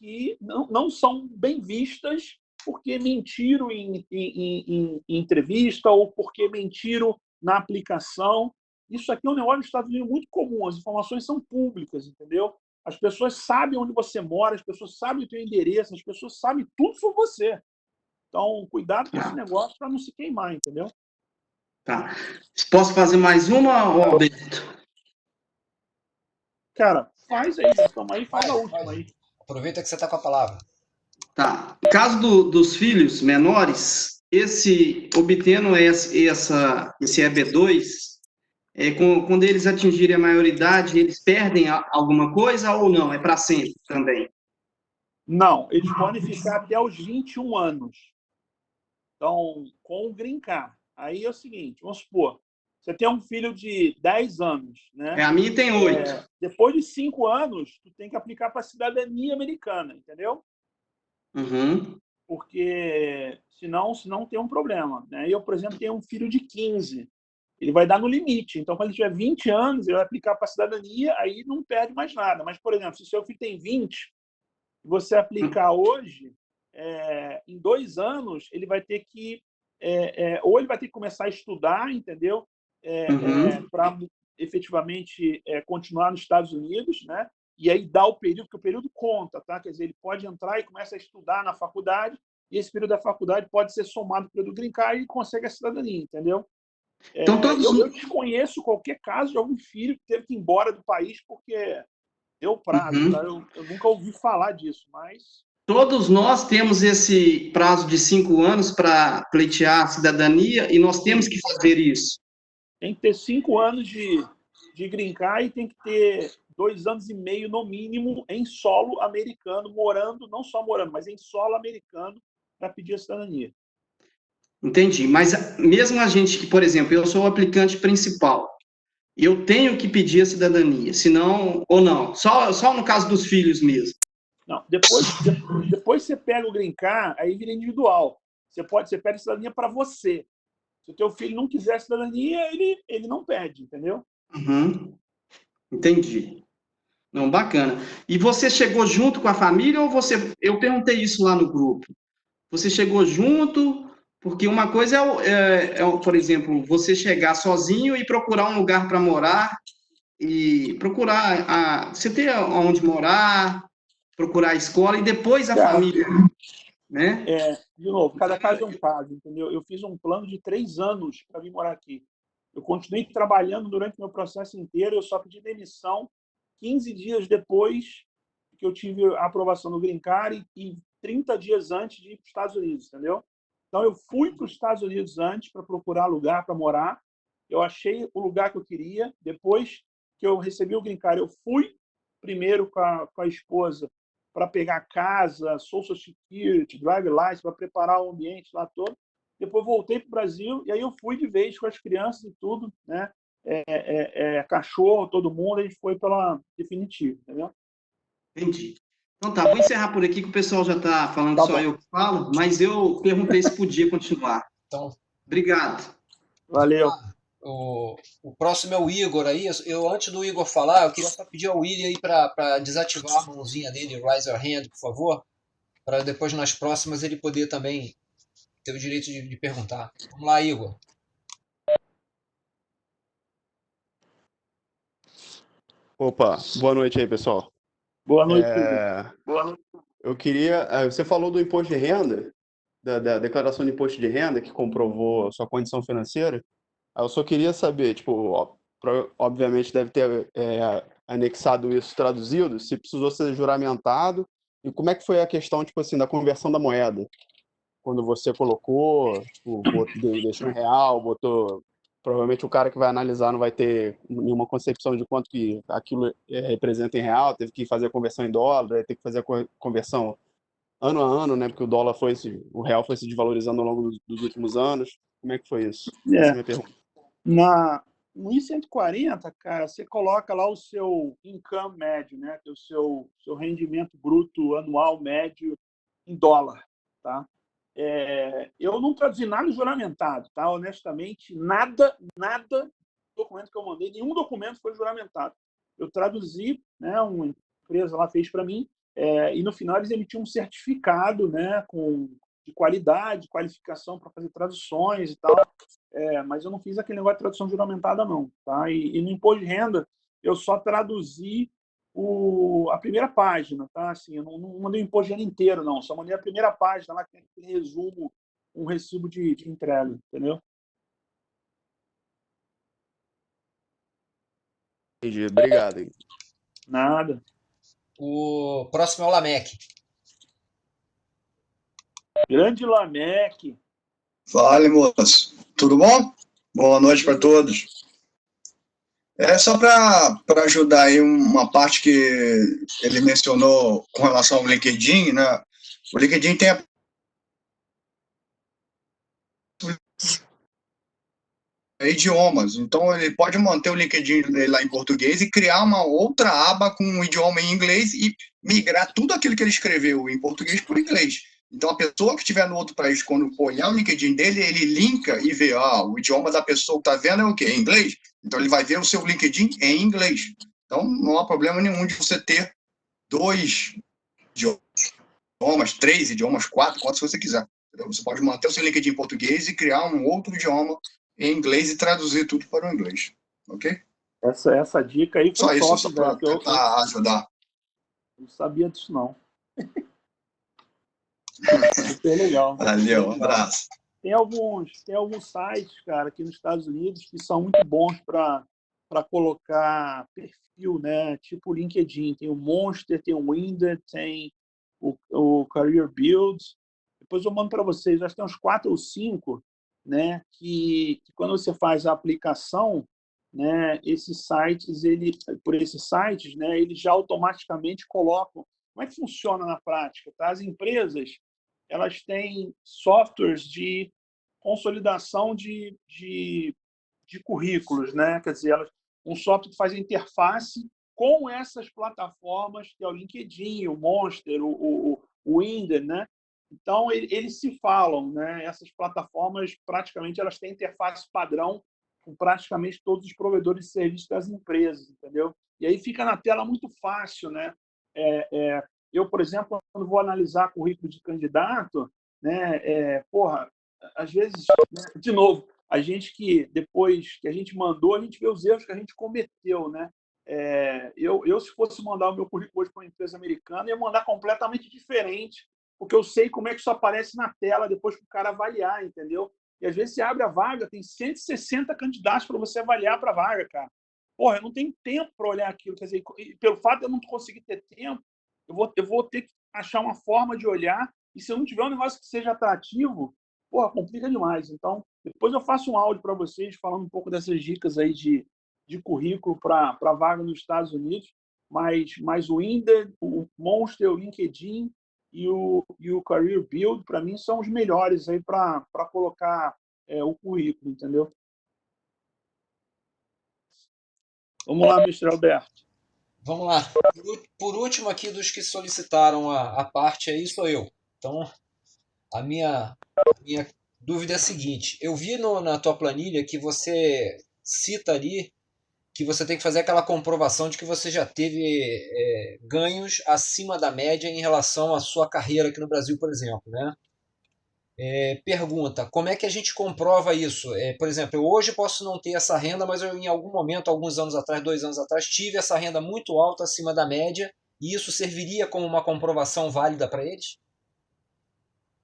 que não são bem vistas porque mentiram em entrevista ou porque mentiram na aplicação. Isso aqui é um negócio nos Estados Unidos muito comum, as informações são públicas, entendeu? As pessoas sabem onde você mora, as pessoas sabem o teu endereço, as pessoas sabem tudo sobre você. Então, cuidado com esse Tá, negócio para não se queimar, entendeu? tá. Posso fazer mais uma, Alberto? Cara, faz aí, toma aí, faz a Faz, última faz. aí. Aproveita que você está com a palavra. Tá. No caso dos filhos menores, obtendo esse EB2, quando eles atingirem a maioridade, eles perdem alguma coisa ou não? É para sempre também? Não, eles podem ficar até os 21 anos. Então, com o Green Card. Aí é o seguinte, vamos supor, você tem um filho de 10 anos, né? A minha tem 8. Depois de 5 anos, tu tem que aplicar para a cidadania americana, entendeu? Uhum. Porque senão tem um problema, né? Eu, por exemplo, tenho um filho de 15. Ele vai dar no limite. Então, quando ele tiver 20 anos, ele vai aplicar para a cidadania, aí não perde mais nada. Mas, por exemplo, se o seu filho tem 20, você aplicar hoje, em 2 anos, ele vai ter que. Ou ele vai ter que começar a estudar, entendeu? Uhum. para efetivamente continuar nos Estados Unidos, né? E aí dá o período, porque o período conta, tá? Quer dizer, ele pode entrar e começa a estudar na faculdade, e esse período da faculdade pode ser somado ao período do green card e consegue a cidadania, entendeu? Então, Eu desconheço qualquer caso de algum filho que teve que ir embora do país porque deu prazo, tá? Uhum. Eu nunca ouvi falar disso, mas Todos nós temos esse prazo de 5 anos para pleitear a cidadania e nós temos sim, que fazer isso. tem que ter 5 anos de green card e tem que ter 2 anos e meio, no mínimo, em solo americano, morando, não só morando, mas em solo americano, para pedir a cidadania. Entendi. Mas mesmo a gente que, por exemplo, eu sou o aplicante principal, eu tenho que pedir a cidadania, senão, ou não? Só no caso dos filhos mesmo. Não, depois você pega o green card, aí vira individual. Você pede cidadania para você. Se o teu filho não quiser cidadania, ele não pede, entendeu? Uhum. Entendi. Não, bacana. E você chegou junto com a família ou você... Eu perguntei isso lá no grupo. Você chegou junto, porque uma coisa por exemplo, você chegar sozinho e procurar um lugar para morar, e procurar, você ter onde morar, procurar a escola, e depois a Cara, família, né? de novo, cada caso é um caso, entendeu? Eu fiz um plano de 3 anos para vir morar aqui. Eu continuei trabalhando durante o meu processo inteiro, eu só pedi demissão 15 dias depois que eu tive a aprovação do Green Card e 30 dias antes de ir para os Estados Unidos, entendeu? Então, eu fui para os Estados Unidos antes para procurar lugar para morar. Eu achei o lugar que eu queria. Depois que eu recebi o Green Card, eu fui primeiro com a esposa para pegar casa, Social Security, Drive License, para preparar o ambiente lá todo. Depois voltei para o Brasil e aí eu fui de vez com as crianças e tudo, né? Cachorro, todo mundo, a gente foi pela definitiva, entendeu? Entendi. Então tá, vou encerrar por aqui, que o pessoal já está falando que Tá só bom. eu que falo, mas eu perguntei se podia continuar. Então, Obrigado. Valeu. o próximo é o Igor aí. Antes do Igor falar, eu queria só pedir ao William aí para desativar a mãozinha dele, raise your hand, por favor, para depois nas próximas ele poder também ter o direito de perguntar. Vamos lá, Igor. Opa, boa noite aí, pessoal. Boa noite, Igor. É, eu queria. Você falou do imposto de renda, da declaração de imposto de renda, que comprovou a sua condição financeira. Eu só queria saber, tipo, obviamente deve ter anexado isso traduzido, se precisou ser juramentado, e como é que foi a questão, tipo assim, da conversão da moeda? Quando você colocou, tipo, deixou em real, botou. Provavelmente o cara que vai analisar não vai ter nenhuma concepção de quanto que aquilo representa em real, teve que fazer a conversão em dólar, vai ter que fazer a conversão ano a ano, né? Porque o real foi se desvalorizando ao longo dos últimos anos. Como é que foi isso? Essa é a minha pergunta. No I-140, cara, você coloca lá o seu income médio, né? Que é o seu rendimento bruto anual médio em dólar, tá? Eu não traduzi nada juramentado, tá? Honestamente, nada documento que eu mandei, nenhum documento foi juramentado. Eu traduzi, né? Uma empresa lá fez para mim, e no final eles emitiam um certificado, né? De qualidade, qualificação para fazer traduções e tal. Mas eu não fiz aquele negócio de tradução juramentada, não. Tá? E no imposto de renda, eu só traduzi a primeira página. Tá? Assim, eu não mandei o imposto de renda inteiro, não. Só mandei a primeira página, lá que tem aquele resumo, um recibo de entrega. Entendeu? Entendi, obrigado. Nada. O próximo é o Lameque. Grande Lameque. Fale, moço. Tudo bom? Boa noite para todos. Só para ajudar aí uma parte que ele mencionou com relação ao LinkedIn, né? O LinkedIn tem idiomas, então ele pode manter o LinkedIn dele lá em português e criar uma outra aba com um idioma em inglês e migrar tudo aquilo que ele escreveu em português para o inglês. Então, a pessoa que estiver no outro país, quando olhar o LinkedIn dele, ele linka e vê, o idioma da pessoa que está vendo é o quê? É inglês? Então, ele vai ver o seu LinkedIn em inglês. Então, não há problema nenhum de você ter 2 idiomas, 3 idiomas, 4, quantos você quiser. Você pode manter o seu LinkedIn em português e criar um outro idioma em inglês e traduzir tudo para o inglês. Ok? Essa dica aí Só foi isso, top, só para velho. Eu tentar ajudar. não sabia disso, não. Super legal. Valeu, um Super legal. abraço. Tem alguns sites, cara, aqui nos Estados Unidos que são muito bons para colocar perfil, né? Tipo o LinkedIn. Tem o Monster, tem o Winder, tem o Career Build. Depois eu mando para vocês. Acho que tem uns 4 ou 5, né? Que quando você faz a aplicação, né? Por esses sites, né? Eles já automaticamente colocam. Como é que funciona na prática? Tá? As empresas, elas têm softwares de consolidação de currículos, né? Quer dizer, um software que faz a interface com essas plataformas, que é o LinkedIn, o Monster, o Winder, né? Então, eles se falam, né? Essas plataformas, praticamente, elas têm interface padrão com praticamente todos os provedores de serviços das empresas, entendeu? E aí fica na tela muito fácil, né? Eu, por exemplo, quando vou analisar currículo de candidato, né? Porra, às vezes, né, de novo, a gente que depois que a gente mandou, a gente vê os erros que a gente cometeu, né? Se fosse mandar o meu currículo hoje para uma empresa americana, ia mandar completamente diferente, porque eu sei como é que isso aparece na tela depois que o cara avaliar, entendeu? E às vezes você abre a vaga, tem 160 candidatos para você avaliar para a vaga, cara. Porra, eu não tenho tempo para olhar aquilo. Quer dizer, pelo fato de eu não conseguir ter tempo, eu vou ter que achar uma forma de olhar, e se eu não tiver um negócio que seja atrativo, porra, complica demais. Então, depois eu faço um áudio para vocês falando um pouco dessas dicas aí de currículo para vaga nos Estados Unidos, mas o Indeed, o Monster, o LinkedIn e o Career Build, para mim, são os melhores aí para colocar o currículo, entendeu? Vamos lá, Mr. Alberto. Vamos lá. Por último aqui dos que solicitaram a parte aí sou eu. Então, a minha dúvida é a seguinte. Eu vi na tua planilha que você cita ali que você tem que fazer aquela comprovação de que você já teve ganhos acima da média em relação à sua carreira aqui no Brasil, por exemplo, né? Pergunta, como é que a gente comprova isso? Por exemplo, eu hoje posso não ter essa renda, mas eu em algum momento, alguns anos atrás, 2 anos atrás, tive essa renda muito alta acima da média, e isso serviria como uma comprovação válida para eles?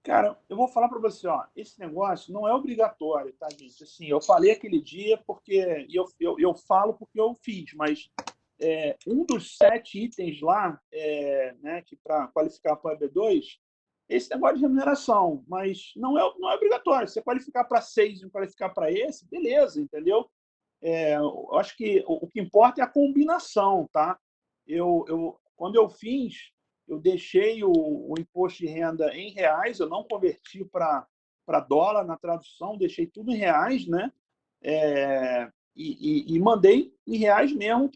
Cara, eu vou falar para você, ó, esse negócio não é obrigatório, tá, gente? Assim, eu falei aquele dia porque eu falo porque eu fiz, mas um dos 7 itens lá, né, que para qualificar para o EB2, esse negócio de remuneração, mas não é obrigatório. Se você qualificar para 6 e não qualificar para esse, beleza, entendeu? Eu acho que o que importa é a combinação, tá? Quando eu fiz, eu deixei o imposto de renda em reais, eu não converti para dólar na tradução, deixei tudo em reais, né? E mandei em reais mesmo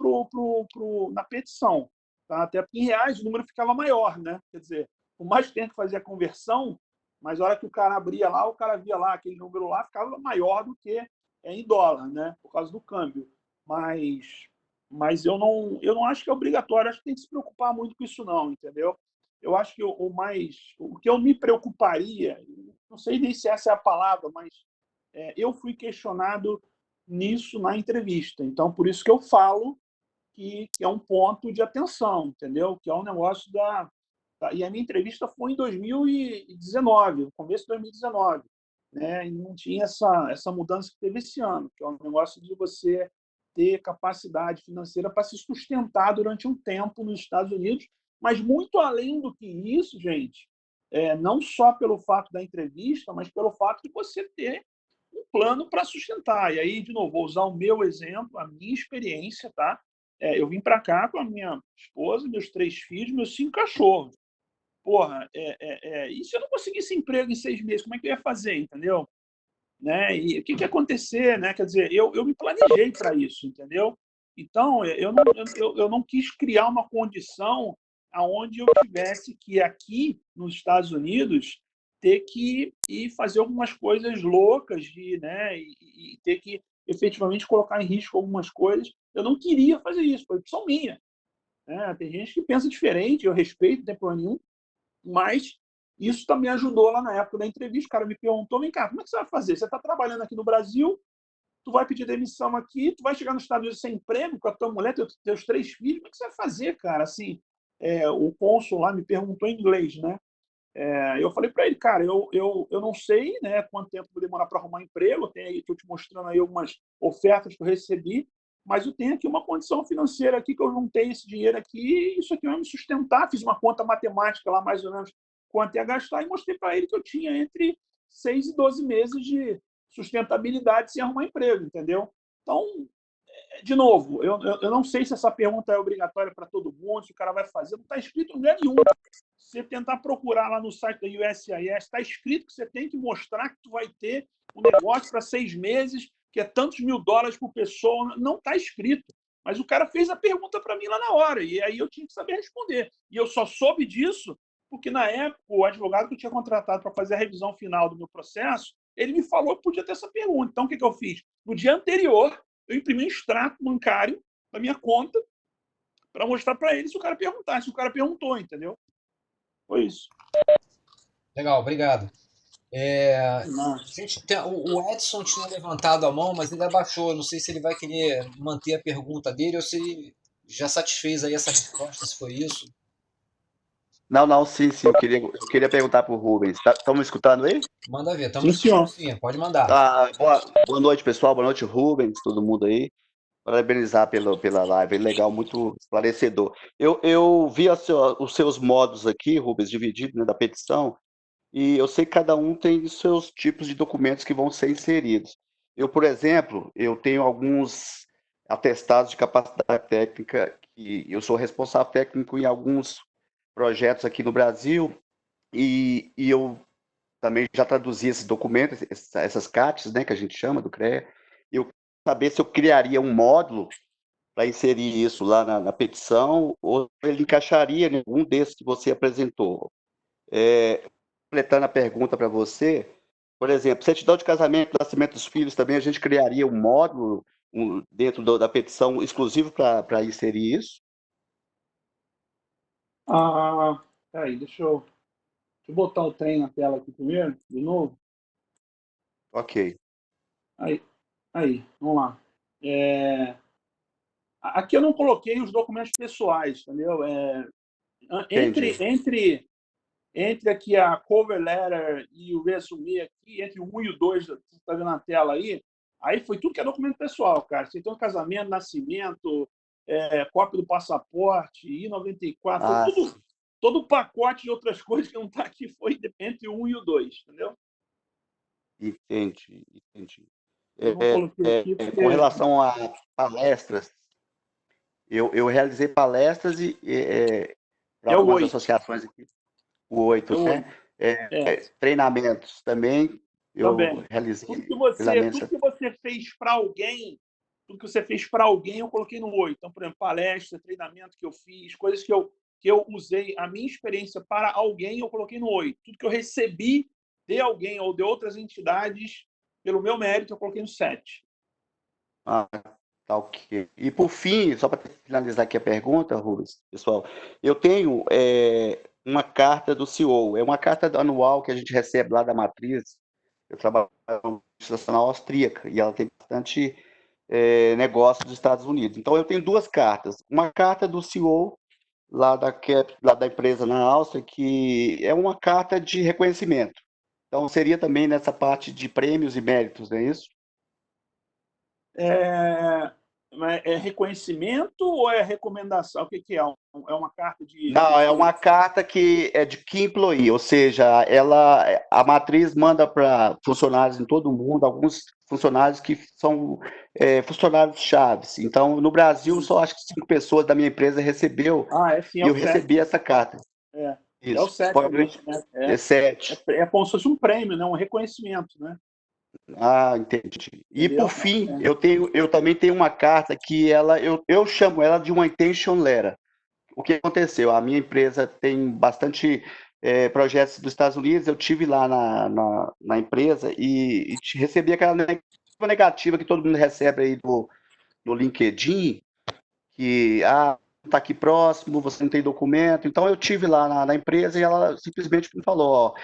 na petição, tá? Até porque em reais o número ficava maior, né? Quer dizer, por mais que tenha que fazer a conversão, mas a hora que o cara abria lá, o cara via lá aquele número lá, ficava maior do que em dólar, né? Por causa do câmbio. Mas eu não acho que é obrigatório, acho que tem que se preocupar muito com isso, não, entendeu? Eu acho que o que eu me preocuparia, não sei nem se essa é a palavra, mas eu fui questionado nisso na entrevista. Então, por isso que eu falo que é um ponto de atenção, entendeu? Que é um negócio E a minha entrevista foi em 2019, no começo de 2019, né? E não tinha essa mudança que teve esse ano, que é um negócio de você ter capacidade financeira para se sustentar durante um tempo nos Estados Unidos, mas muito além do que isso, gente, não só pelo fato da entrevista, mas pelo fato de você ter um plano para sustentar. E aí, de novo, vou usar o meu exemplo, a minha experiência, tá? Eu vim para cá com a minha esposa, meus 3 filhos, meus 5 cachorros. Porra, e se eu não conseguisse emprego em 6 meses, como é que eu ia fazer, entendeu? Né? E o que ia acontecer, né? Quer dizer, eu me planejei para isso, entendeu? Então, eu não quis criar uma condição aonde eu tivesse que, aqui nos Estados Unidos, ter que ir fazer algumas coisas loucas né? E ter que efetivamente colocar em risco algumas coisas. Eu não queria fazer isso, foi opção minha. Né? Tem gente que pensa diferente, eu respeito, não tem problema nenhum, mas isso também ajudou lá na época da entrevista. O cara me perguntou: vem cá, como é que você vai fazer? Você está trabalhando aqui no Brasil, tu vai pedir demissão aqui, tu vai chegar nos Estados Unidos sem emprego, com a tua mulher, teus 3 filhos, como é que você vai fazer, cara? Assim, o cônsul lá me perguntou em inglês, né? Eu falei para ele, cara, eu não sei, né, quanto tempo vou demorar para arrumar emprego, estou te mostrando aí algumas ofertas que eu recebi, mas eu tenho aqui uma condição financeira aqui que eu juntei esse dinheiro aqui, e isso aqui vai me sustentar. Fiz uma conta matemática lá, mais ou menos, quanto ia gastar, e mostrei para ele que eu tinha entre 6 e 12 meses de sustentabilidade sem arrumar emprego, entendeu? Então, de novo, eu não sei se essa pergunta é obrigatória para todo mundo, se o cara vai fazer, não está escrito em lugar nenhum. Se você tentar procurar lá no site da USCIS, está escrito que você tem que mostrar que tu vai ter um negócio para 6 meses, que é tantos $1.000 por pessoa. Não está escrito. Mas o cara fez a pergunta para mim lá na hora, e aí eu tinha que saber responder. E eu só soube disso porque, na época, o advogado que eu tinha contratado para fazer a revisão final do meu processo, ele me falou que podia ter essa pergunta. Então, o que eu fiz? No dia anterior, eu imprimi um extrato bancário da minha conta para mostrar para ele se o cara perguntasse. O cara perguntou, entendeu? Foi isso. Legal, obrigado. Nossa. O Edson tinha levantado a mão, mas ele abaixou. Não sei se ele vai querer manter a pergunta dele ou se ele já satisfez aí essa resposta, se foi isso. Não, sim, eu queria perguntar para o Rubens. Estão me escutando aí? Manda ver, Sim, senhor. sim, pode mandar. Boa noite, pessoal. Boa noite, Rubens, todo mundo aí. Parabenizar pela live, legal, muito esclarecedor. Eu vi os seus modos aqui, Rubens, dividido, né, da petição, e eu sei que cada um tem os seus tipos de documentos que vão ser inseridos. Eu, por exemplo, eu tenho alguns atestados de capacidade técnica, que eu sou responsável técnico em alguns projetos aqui no Brasil, e eu também já traduzi esses documentos, essas CATs, né, que a gente chama do CREA. Eu queria saber se eu criaria um módulo para inserir isso lá na petição, ou ele encaixaria em algum desses que você apresentou. Completando a pergunta para você, por exemplo, certidão de casamento, nascimento dos filhos, também a gente criaria um módulo dentro da petição exclusivo para inserir isso? Peraí, deixa eu botar o trem na tela aqui primeiro, de novo. Ok. Aí, vamos lá. Aqui eu não coloquei os documentos pessoais, entendeu? Entre aqui a cover letter e o resume aqui, entre o 1 e o 2, você está vendo na tela aí foi tudo que é documento pessoal, cara. Você tem um casamento, nascimento, cópia do passaporte, I-94, foi tudo, todo o pacote de outras coisas que não está aqui foi entre o 1 e o 2, entendeu? Entendi. Eu não coloquei aqui porque... Com relação a palestras, eu realizei palestras para algumas 8. associações aqui. O 8, né? 8. Treinamentos também, eu Também. realizei Tudo que treinamentos. você fez para alguém, eu coloquei no 8. Então, por exemplo, palestra, treinamento que eu fiz, coisas que eu usei, a minha experiência para alguém, eu coloquei no 8. Tudo que eu recebi de alguém ou de outras entidades, pelo meu mérito, eu coloquei no 7. Tá ok. E por fim, só para finalizar aqui a pergunta, Rubens, pessoal, eu tenho uma carta do CEO, é uma carta anual que a gente recebe lá da matriz. Eu trabalho na instituição austríaca e ela tem bastante negócio dos Estados Unidos. Então, eu tenho duas cartas. Uma carta do CEO lá da empresa na Áustria, que é uma carta de reconhecimento. Então, seria também nessa parte de prêmios e méritos, não é isso? É reconhecimento ou é recomendação? O que é? É uma carta de... Não, é uma carta que é de key employee, ou seja, a matriz manda para funcionários em todo o mundo, alguns funcionários que são funcionários chaves. Então, no Brasil, só acho que 5 pessoas da minha empresa recebeu, Sim, e eu recebi essa carta. É Isso. o 7. É 7. É como se fosse um prêmio, né? Um reconhecimento, né? Entendi. E Entendeu? por fim, eu também tenho uma carta que eu chamo ela de uma intention letter. O que aconteceu? A minha empresa tem bastante projetos dos Estados Unidos. Eu tive lá na empresa e recebi aquela negativa que todo mundo recebe aí do LinkedIn, que está aqui próximo, você não tem documento. Então eu tive lá na empresa e ela simplesmente me falou,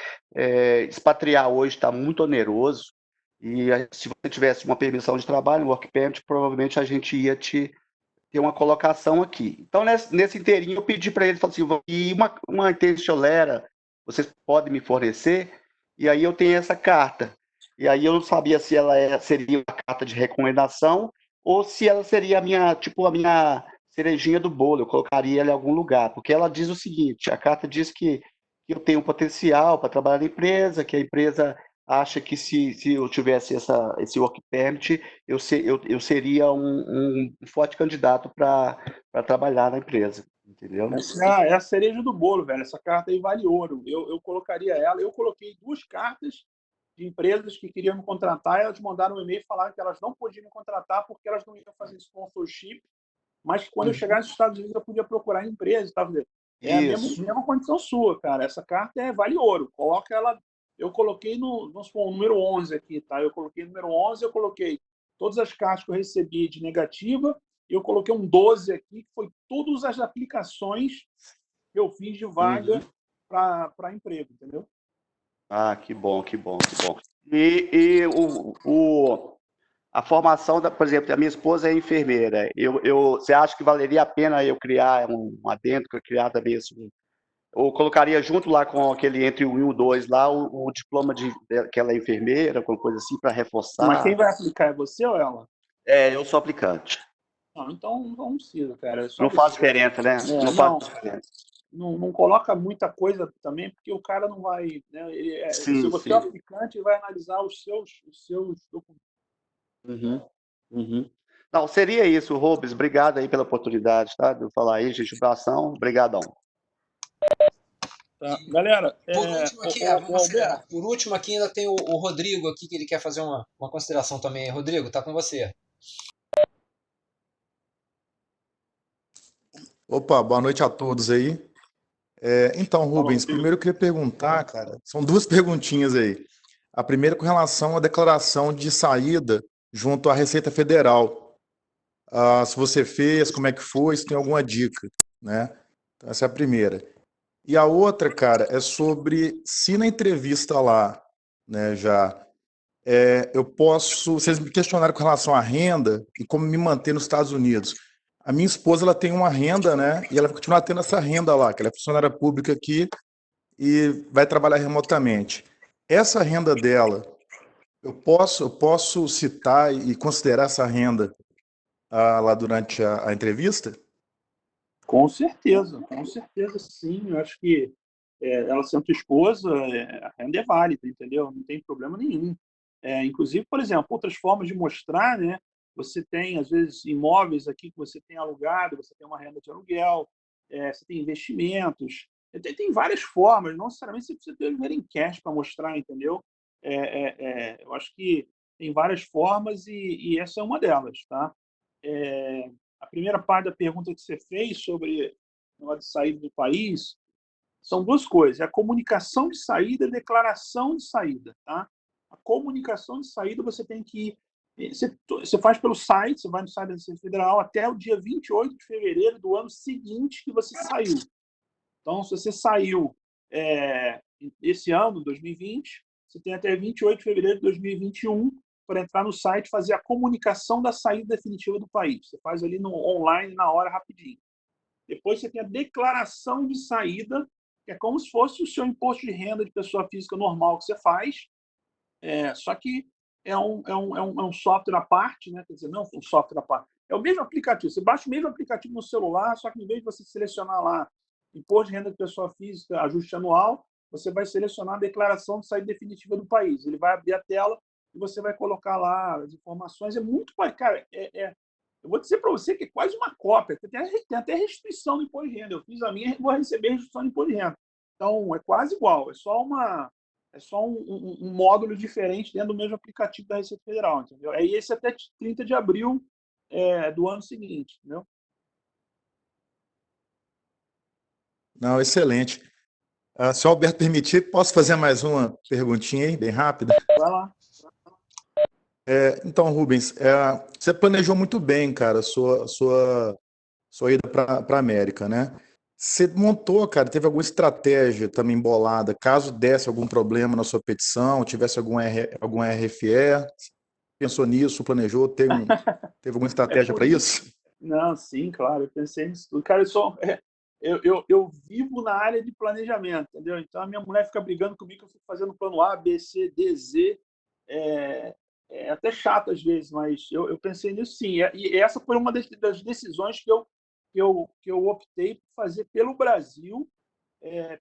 expatriar hoje está muito oneroso E se você tivesse uma permissão de trabalho, um work permit, provavelmente a gente ia ter uma colocação aqui. Então, nesse inteirinho, eu pedi para ele, falei assim, e uma intensiolera, vocês podem me fornecer? E aí eu tenho essa carta. E aí eu não sabia se ela seria uma carta de recomendação ou se ela seria a minha cerejinha do bolo, eu colocaria ela em algum lugar, porque ela diz o seguinte, a carta diz que eu tenho potencial para trabalhar na empresa, que a empresa acha que se eu tivesse esse work permit, eu seria um forte candidato para trabalhar na empresa, entendeu? Essa é a cereja do bolo, velho. Essa carta aí vale ouro. Eu colocaria ela. Eu coloquei 2 cartas de empresas que queriam me contratar. Elas mandaram um e-mail e falaram que elas não podiam me contratar porque elas não iam fazer sponsorship, mas que quando eu chegasse nos Estados Unidos eu podia procurar empresa. Tá? É a mesma condição sua, cara. Essa carta vale ouro. Coloca ela. Eu coloquei vamos supor, o número 11 aqui, tá? Eu coloquei o número 11, eu coloquei todas as cartas que eu recebi de negativa, e eu coloquei um 12 aqui, que foi todas as aplicações que eu fiz de vaga para emprego, entendeu? Ah, que bom, que bom, que bom. E a formação, por exemplo, a minha esposa é enfermeira. Você acha que valeria a pena eu criar um adendo, criar também assim, ou colocaria junto lá com aquele entre o 1 e o 2 lá, o diploma que ela é enfermeira, alguma coisa assim, para Mas quem reforçar? vai aplicar é você ou ela? Eu sou aplicante. Não, então não precisa, cara. É só Não faz você. diferença, né? Não Não, faz diferença. não coloca muita coisa também, porque o cara não vai. Né, se Sim, você é o sim. aplicante, ele vai analisar os seus documentos. Uhum, uhum. Não, seria isso, Rubens. Obrigado aí pela oportunidade, tá? De eu falar aí, gente, abração. Obrigadão. Tá? Galera, Por último aqui, vamos acelerar. Alberto, Por último aqui ainda tem o Rodrigo aqui, que ele quer fazer uma consideração também. Rodrigo, tá com você. Opa, boa noite a todos aí. Então, Rubens, primeiro eu queria perguntar, cara, são 2 perguntinhas aí. A primeira com relação à declaração de saída junto à Receita Federal. Se você fez, como é que foi, se tem alguma dica, né? Então, essa é a primeira. E a outra, cara, é sobre se na entrevista lá, né, eu posso. Vocês me questionaram com relação à renda e como me manter nos Estados Unidos. A minha esposa ela tem uma renda, né? E ela vai continuar tendo essa renda lá, que ela é funcionária pública aqui e vai trabalhar remotamente. Essa renda dela, eu posso citar e considerar essa renda lá durante a entrevista? com certeza sim. Eu acho que ela sendo tua esposa, a renda é válida, entendeu? Não tem problema nenhum. Inclusive, por exemplo, outras formas de mostrar, né? Você tem, às vezes, imóveis aqui que você tem alugado, você tem uma renda de aluguel, você tem investimentos. Tem várias formas, não necessariamente você precisa ter dinheiro em cash para mostrar, entendeu? Eu acho que tem várias formas e essa é uma delas, tá? A primeira parte da pergunta que você fez sobre o negócio de sair do país, são 2 coisas, é a comunicação de saída e a declaração de saída. Tá? A comunicação de saída você tem que você faz pelo site, você vai no site da Receita Federal até o dia 28 de fevereiro do ano seguinte que você saiu. Então, se você saiu esse ano, 2020, você tem até 28 de fevereiro de 2021 para entrar no site e fazer a comunicação da saída definitiva do país. Você faz ali no online, na hora, rapidinho. Depois você tem a declaração de saída, que é como se fosse o seu imposto de renda de pessoa física normal que você faz, só que é um software à parte, né? Quer dizer, não um software à parte. É o mesmo aplicativo. Você baixa o mesmo aplicativo no celular, só que em vez de você selecionar lá imposto de renda de pessoa física, ajuste anual, você vai selecionar a declaração de saída definitiva do país. Ele vai abrir a tela e você vai colocar lá as informações. É muito... Cara, eu vou dizer para você que é quase uma cópia. Tem até restrição de imposto de renda. Eu fiz a minha e vou receber restrição de imposto de renda. Então, é quase igual. É só um módulo diferente dentro do mesmo aplicativo da Receita Federal, entendeu? É esse até 30 de abril do ano seguinte, entendeu? Não, excelente. Se o Alberto permitir, posso fazer mais uma perguntinha aí, bem rápida? Vai lá. Então, Rubens, você planejou muito bem, cara, sua ida para a América, né? Você montou, cara, teve alguma estratégia também bolada, caso desse algum problema na sua petição, tivesse algum RFE? Pensou nisso, planejou, teve alguma É estratégia por para isso. isso? Não, sim, claro, eu pensei nisso tudo. Cara, eu vivo na área de planejamento, entendeu? Então a minha mulher fica brigando comigo que eu fico fazendo plano A, B, C, D, Z. É, é até chato às vezes, mas eu pensei nisso sim. E essa foi uma das decisões que eu optei por fazer pelo Brasil.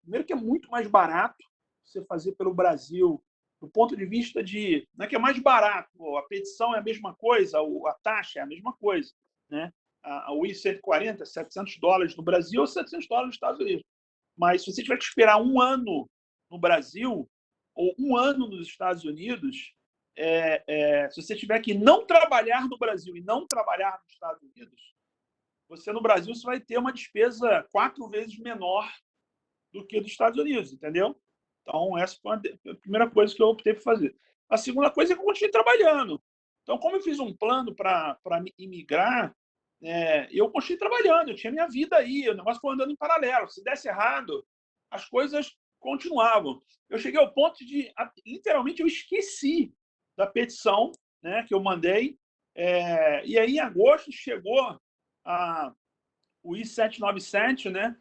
Primeiro que é muito mais barato você fazer pelo Brasil, do ponto de vista de... Não é que é mais barato, a petição é a mesma coisa, a taxa é a mesma coisa, né? O I-140, $700 no Brasil ou $700 nos Estados Unidos. Mas se você tiver que esperar um ano no Brasil ou um ano nos Estados Unidos, se você tiver que não trabalhar no Brasil e não trabalhar nos Estados Unidos, você no Brasil você vai ter uma despesa 4 vezes menor do que dos Estados Unidos, entendeu? Então, essa foi a primeira coisa que eu optei por fazer. A segunda coisa é que eu continuei trabalhando. Então, como eu fiz um plano para imigrar, eu continuei trabalhando, eu tinha minha vida aí, o negócio foi andando em paralelo. Se desse errado, as coisas continuavam. Eu cheguei ao ponto de, literalmente, eu esqueci da petição, né, que eu mandei, e aí, em agosto, chegou o I-797, né?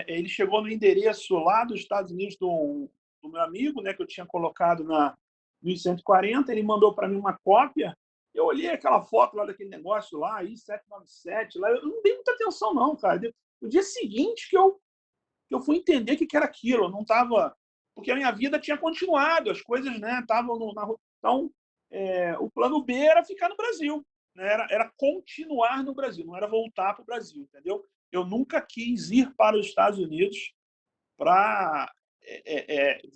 Ele chegou no endereço lá dos Estados Unidos do meu amigo, né, que eu tinha colocado no I-140, ele mandou para mim uma cópia. Eu olhei aquela foto lá daquele negócio lá, I-797, lá, eu não dei muita atenção, não, cara. No dia seguinte que eu fui entender o que era aquilo, eu não estava... Porque a minha vida tinha continuado, as coisas, né, estavam na... Então, o plano B era ficar no Brasil, né? Era continuar no Brasil, não era voltar para o Brasil, entendeu? Eu nunca quis ir para os Estados Unidos para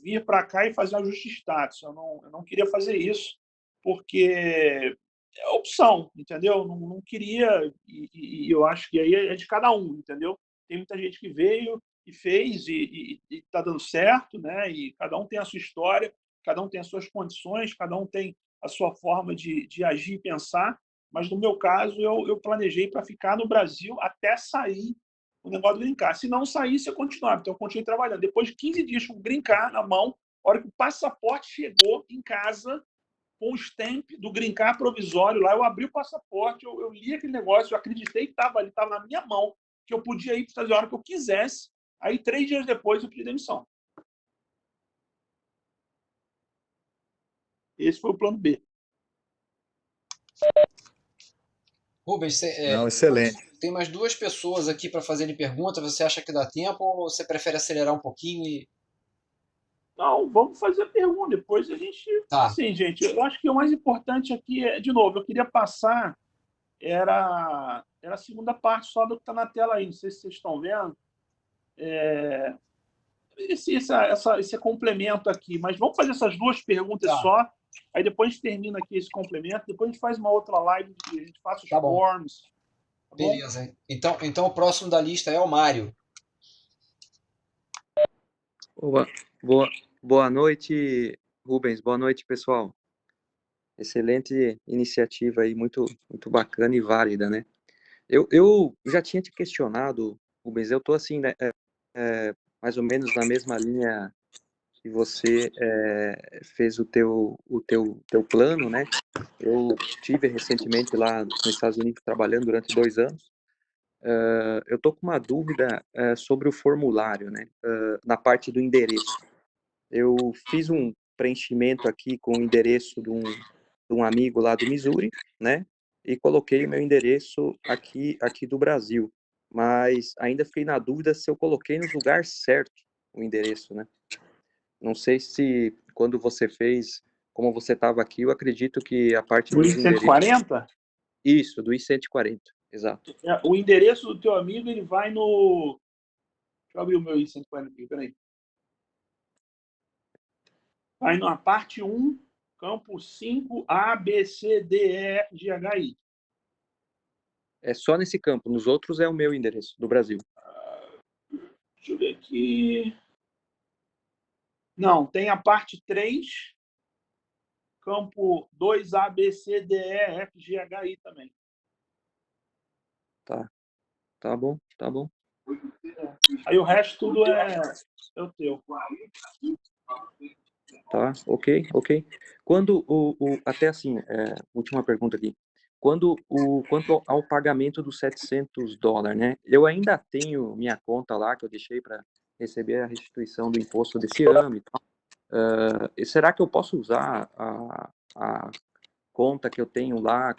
vir para cá e fazer ajuste de status. Eu não queria fazer isso, porque é opção, entendeu? Eu não queria, e eu acho que aí é de cada um, entendeu? Tem muita gente que veio e fez e está dando certo, né? E cada um tem a sua história, cada um tem as suas condições, cada um tem a sua forma de agir e pensar. Mas no meu caso, eu planejei para ficar no Brasil até sair o negócio do green card. Se não saísse, eu continuava. Então, eu continuei trabalhando. Depois de 15 dias com o green card na mão, a hora que o passaporte chegou em casa, com o stamp do green card provisório lá, eu abri o passaporte, eu li aquele negócio, eu acreditei que estava ali, estava na minha mão, que eu podia ir para os Estados Unidos a hora que eu quisesse. Aí, 3 dias depois, eu pedi demissão. Esse foi o plano B. Rubens, Não, excelente. tem mais duas pessoas aqui para fazerem perguntas. Você acha que dá tempo ou você prefere acelerar um pouquinho e... Não, vamos fazer a pergunta. Depois a gente... Tá, Assim, gente, eu acho que o mais importante aqui é, de novo, eu queria passar, era a segunda parte só do que está na tela aí. Não sei se vocês estão vendo. Esse complemento aqui. Mas vamos fazer essas duas perguntas tá, só. Aí depois a gente termina aqui esse complemento. Depois a gente faz uma outra live e a gente faça os tá bom. forms. Tá bom? Beleza. Então o próximo da lista é o Mário. Boa noite, Rubens. Boa noite, pessoal. Excelente iniciativa aí, muito, muito bacana e válida, né? Eu já tinha te questionado, Rubens, eu tô assim, né, mais ou menos na mesma linha que você fez o teu plano, né? Eu estive recentemente lá nos Estados Unidos trabalhando durante 2 anos. Eu tô com uma dúvida sobre o formulário, né? Na parte do endereço. Eu fiz um preenchimento aqui com o endereço de um amigo lá do Missouri, né? E coloquei o meu endereço aqui do Brasil. Mas ainda fiquei na dúvida se eu coloquei no lugar certo o endereço, né? Não sei se quando você fez, como você estava aqui, eu acredito que a parte Do dos endereços. I-140, Isso, do I-140, exato. o endereço do teu amigo, ele vai no... Deixa eu abrir o meu I-140 aqui, peraí. Vai na parte 1, campo 5, A, B, C, D, E, F, G, H, I. É só nesse campo, nos outros é o meu endereço do Brasil. Deixa eu ver aqui. Não, tem a parte 3, campo 2, A, B, C, D, E, F, G, H, I também. Tá bom, tá bom. Aí o resto tudo é o teu. Tá, ok. Quando até assim, última pergunta aqui. Quanto ao pagamento dos $700, né? Eu ainda tenho minha conta lá que eu deixei para receber a restituição do imposto desse ano e tal. Será que eu posso usar a conta que eu tenho lá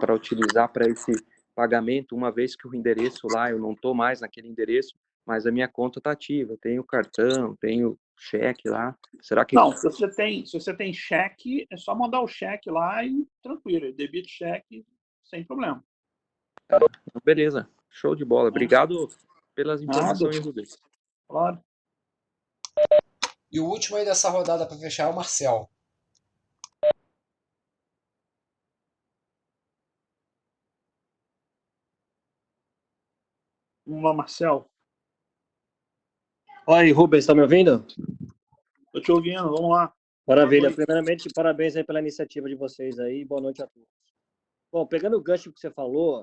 para utilizar para esse pagamento, uma vez que o endereço lá, eu não estou mais naquele endereço, mas a minha conta está ativa, eu tenho cartão, tenho cheque lá. Será que... Não, se você tem cheque, é só mandar o cheque lá e tranquilo, debito cheque sem problema. Beleza, show de bola. Obrigado pelas informações, Rubens. Claro. E o último aí dessa rodada para fechar é o Marcel. Vamos lá, Marcel. Oi, Rubens, está me ouvindo? Estou te ouvindo, vamos lá. Maravilha. Primeiramente, parabéns aí pela iniciativa de vocês aí. Boa noite a todos. Bom, pegando o gancho que você falou,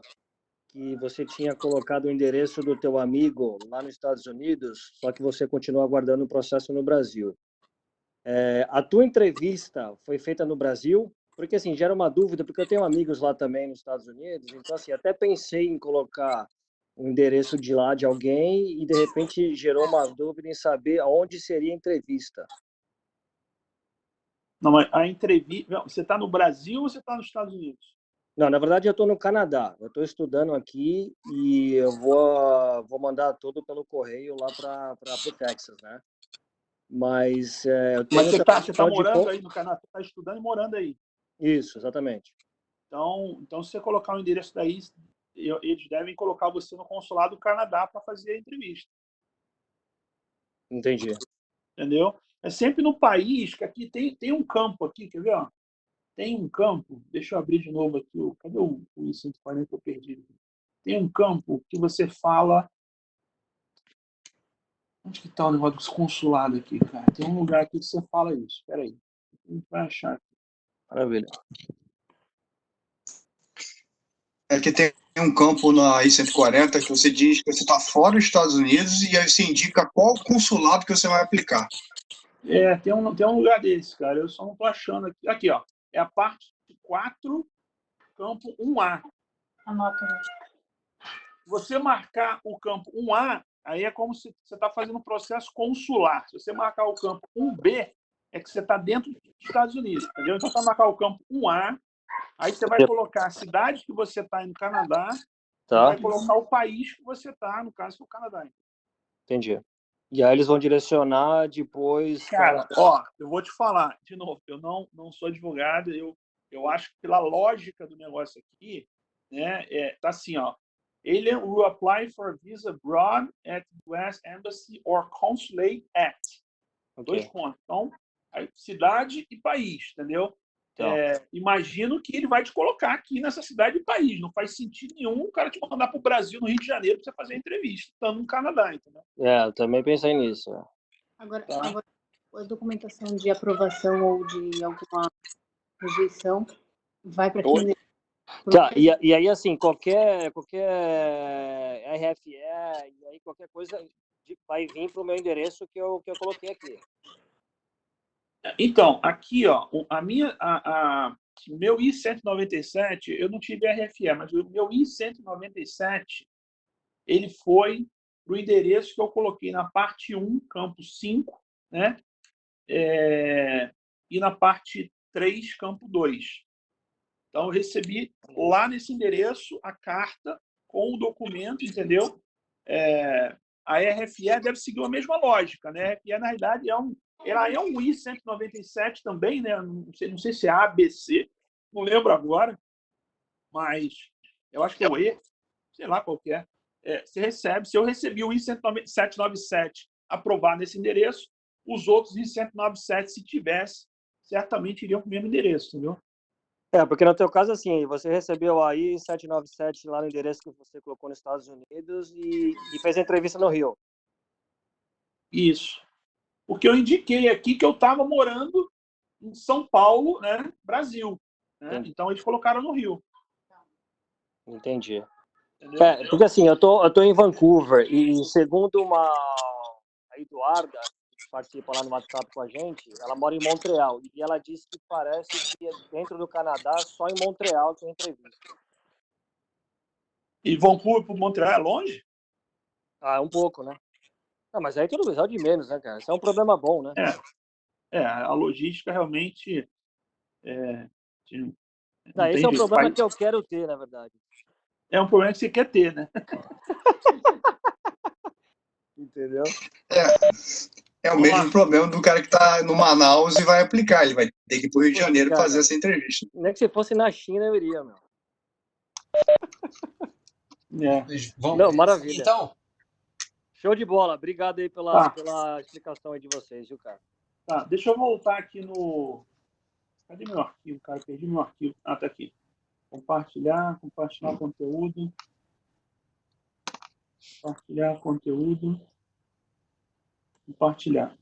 que você tinha colocado o endereço do teu amigo lá nos Estados Unidos, só que você continua aguardando o processo no Brasil. A tua entrevista foi feita no Brasil? Porque, assim, gera uma dúvida, porque eu tenho amigos lá também nos Estados Unidos, então, assim, até pensei em colocar o endereço de lá de alguém e, de repente, gerou uma dúvida em saber aonde seria a entrevista. Não, mas a entrevista... Você está no Brasil ou você está nos Estados Unidos? Não, na verdade, eu estou no Canadá. Eu estou estudando aqui e eu vou mandar tudo pelo correio lá para o Texas, né? Mas eu tenho... Mas você está morando aí no Canadá, você está estudando e morando aí. Isso, exatamente. Então, se você colocar o endereço daí, eles devem colocar você no consulado do Canadá para fazer a entrevista. Entendi. Entendeu? É sempre no país que aqui tem um campo aqui, quer ver? Ó? Tem um campo, deixa eu abrir de novo aqui, cadê o I-140 que eu perdi? Tem um campo que você fala... Onde que está o negócio dos consulados aqui, cara? Tem um lugar aqui que você fala isso. Espera aí. A gente vai achar. Maravilha. É que tem um campo na I-140 que você diz que você está fora dos Estados Unidos e aí você indica qual consulado que você vai aplicar. Tem um lugar desse, cara. Eu só não estou achando aqui. Aqui, ó. É a parte 4, campo 1A. Anota. Se você marcar o campo 1A, aí é como se você está fazendo um processo consular. Se você marcar o campo 1B, é que você está dentro dos Estados Unidos, entendeu? Então, você vai marcar o campo 1A, aí você vai colocar a cidade que você está aí no Canadá, Tá. vai colocar o país que você está, no caso, que é o Canadá. Entendi. E aí eles vão direcionar depois... Cara, ó, eu vou te falar, de novo, eu não sou advogado, eu acho que pela lógica do negócio aqui, né, tá assim, ó, Alien will apply for a visa abroad at U.S. Embassy or Consulate at. Okay. 2 pontos. Então, cidade e país, entendeu? Imagino que ele vai te colocar aqui nessa cidade e país. Não faz sentido nenhum o cara te mandar para o Brasil, no Rio de Janeiro, para você fazer a entrevista, estando no Canadá, entendeu? Eu também pensei nisso. Agora, a documentação de aprovação ou de alguma rejeição vai para quem... Tá, e aí, assim, qualquer RFE, e aí qualquer coisa vai vir para o meu endereço que eu coloquei aqui. Então, aqui, ó, meu I-197, eu não tive RFE, mas o meu I-197, ele foi para o endereço que eu coloquei na parte 1, campo 5, né? E na parte 3, campo 2. Então, eu recebi lá nesse endereço a carta com o documento, entendeu? A RFE deve seguir a mesma lógica, né? A RFE, na realidade, ela é um I-197 também, né? Não sei se é A, B, C, não lembro agora, mas eu acho que é o E, sei lá qual que é. Você recebe, se eu recebi o I-197 aprovado nesse endereço, os outros I-197, se tivesse, certamente iriam para o mesmo endereço, entendeu? Porque no teu caso, assim, você recebeu aí 797 lá no endereço que você colocou nos Estados Unidos e fez a entrevista no Rio. Isso. Porque eu indiquei aqui que eu estava morando em São Paulo, né, Brasil. Né? Então, eles colocaram no Rio. Entendi. entendeu? Porque assim, eu tô em Vancouver e segundo a Eduarda, que participa lá no WhatsApp com a gente, ela mora em Montreal e ela disse que parece que dentro do Canadá, só em Montreal tem entrevista. E Vancouver para Montreal é longe? Um pouco, né? Mas aí tudo bem, é o de menos, né, cara? Isso é um problema bom, né? A logística realmente não Esse tem é um jeito. problema que eu quero ter, na verdade. É um problema que você quer ter, né? Entendeu? É o mesmo problema do cara que está no Manaus e vai aplicar. Ele vai ter que ir para o Rio de Janeiro Cara, fazer essa entrevista. nem que se fosse na China eu iria, meu. Vamos, maravilha. Então, show de bola. Obrigado aí pela explicação aí de vocês, viu, cara? Tá, deixa eu voltar aqui no... Cadê meu arquivo, cara? Perdi meu arquivo. Tá aqui. Compartilhar conteúdo. Compartilhar conteúdo. Compartilhar.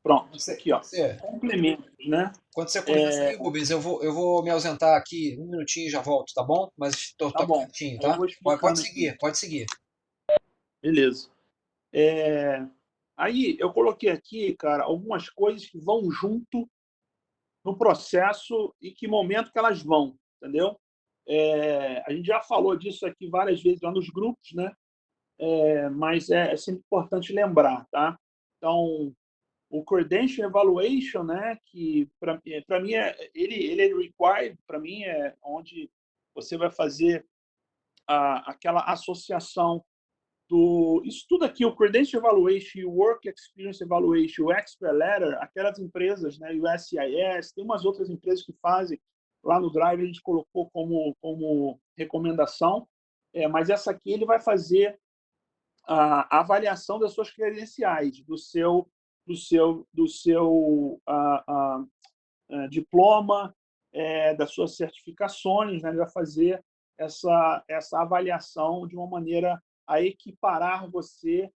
Pronto, aqui, ó. Complementos, né? Quando você começa aí, Rubens, eu vou me ausentar aqui um minutinho e já volto, tá bom? Mas estou pertinho, tá? Pode seguir. Beleza. Aí eu coloquei aqui, cara, algumas coisas que vão junto no processo e que momento que elas vão, entendeu? A gente já falou disso aqui várias vezes lá nos grupos, né? Mas é sempre importante lembrar, tá? Então, o Credential Evaluation, né, que para mim ele é required, para mim é onde você vai fazer aquela associação isso tudo aqui, o Credential Evaluation, o Work Experience Evaluation, o Expert Letter, aquelas empresas, né, o SCIS, tem umas outras empresas que fazem, lá no Drive a gente colocou como recomendação, mas essa aqui ele vai fazer a avaliação das suas credenciais, do seu diploma, das suas certificações, né? Ele vai fazer essa avaliação de uma maneira a equiparar você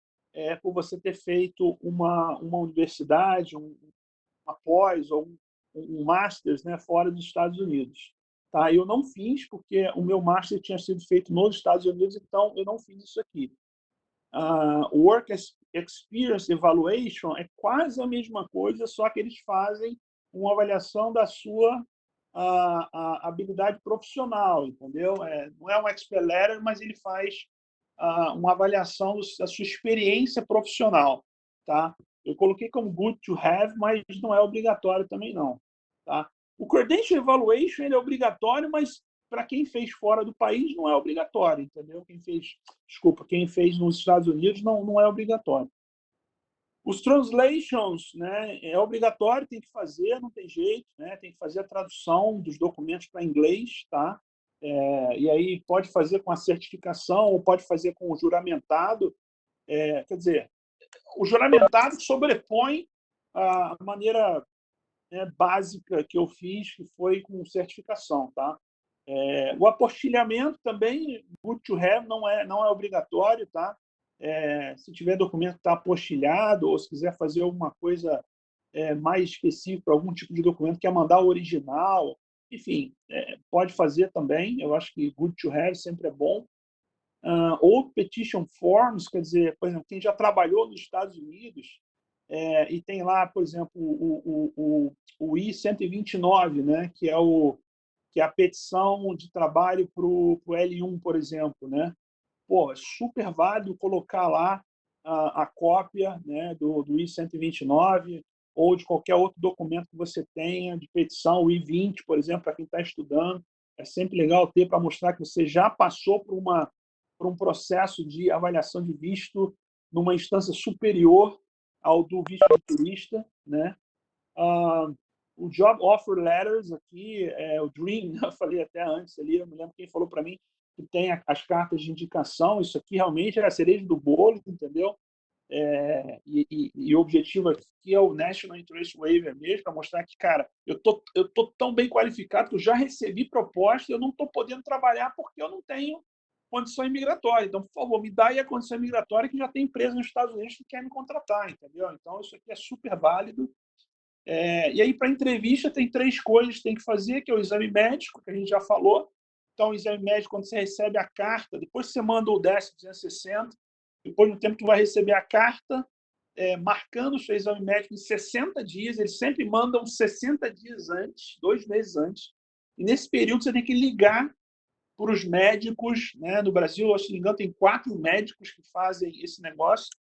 por você ter feito uma universidade, uma pós ou um Masters, né, fora dos Estados Unidos. Tá? Eu não fiz, porque o meu Master tinha sido feito nos Estados Unidos, então eu não fiz isso aqui. Work Experience Evaluation é quase a mesma coisa, só que eles fazem uma avaliação da sua habilidade profissional, entendeu? Não é um expert letter, mas ele faz uma avaliação da sua experiência profissional, tá? Eu coloquei como good to have, mas não é obrigatório também não, tá? O Credential Evaluation ele é obrigatório, mas para quem fez fora do país não é obrigatório, entendeu? Quem fez nos Estados Unidos não é obrigatório. Os translations, né, é obrigatório, tem que fazer, não tem jeito, né? Tem que fazer a tradução dos documentos para inglês, tá? E aí pode fazer com a certificação ou pode fazer com o juramentado. Quer dizer, o juramentado sobrepõe a maneira básica que eu fiz, que foi com certificação, tá? O apostilhamento também, good to have, não é obrigatório, tá? Se tiver documento que está apostilhado ou se quiser fazer alguma coisa mais específica, algum tipo de documento, quer mandar o original, enfim, pode fazer também. Eu acho que good to have sempre é bom. Ou petition forms, quer dizer, por exemplo, quem já trabalhou nos Estados Unidos e tem lá, por exemplo, o I-129, né, que é a petição de trabalho para o L1, por exemplo, né? Pô, é super válido colocar lá a cópia, né, do I-129 ou de qualquer outro documento que você tenha de petição, o I-20, por exemplo, para quem está estudando. É sempre legal ter para mostrar que você já passou por um processo de avaliação de visto numa instância superior ao do visto de turista, né? O Job Offer Letters aqui, o Dream, eu falei até antes ali, eu me lembro quem falou para mim que tem as cartas de indicação, isso aqui realmente é a cereja do bolo, entendeu? E o objetivo aqui é o National Interest Waiver mesmo, para mostrar que, cara, eu tô tão bem qualificado que eu já recebi proposta, eu não estou podendo trabalhar porque eu não tenho condição imigratória. Então, por favor, me dá aí a condição imigratória que já tem empresa nos Estados Unidos que quer me contratar, entendeu? Então, isso aqui é super válido. E aí, para entrevista, tem 3 coisas que tem que fazer, que é o exame médico, que a gente já falou, Então, o exame médico, quando você recebe a carta, depois você manda o DESC 260, depois do tempo que vai receber a carta, marcando o seu exame médico em 60 dias, eles sempre mandam 60 dias antes, 2 meses antes, e nesse período você tem que ligar para os médicos, né? No Brasil, se não me engano, tem 4 médicos que fazem esse negócio,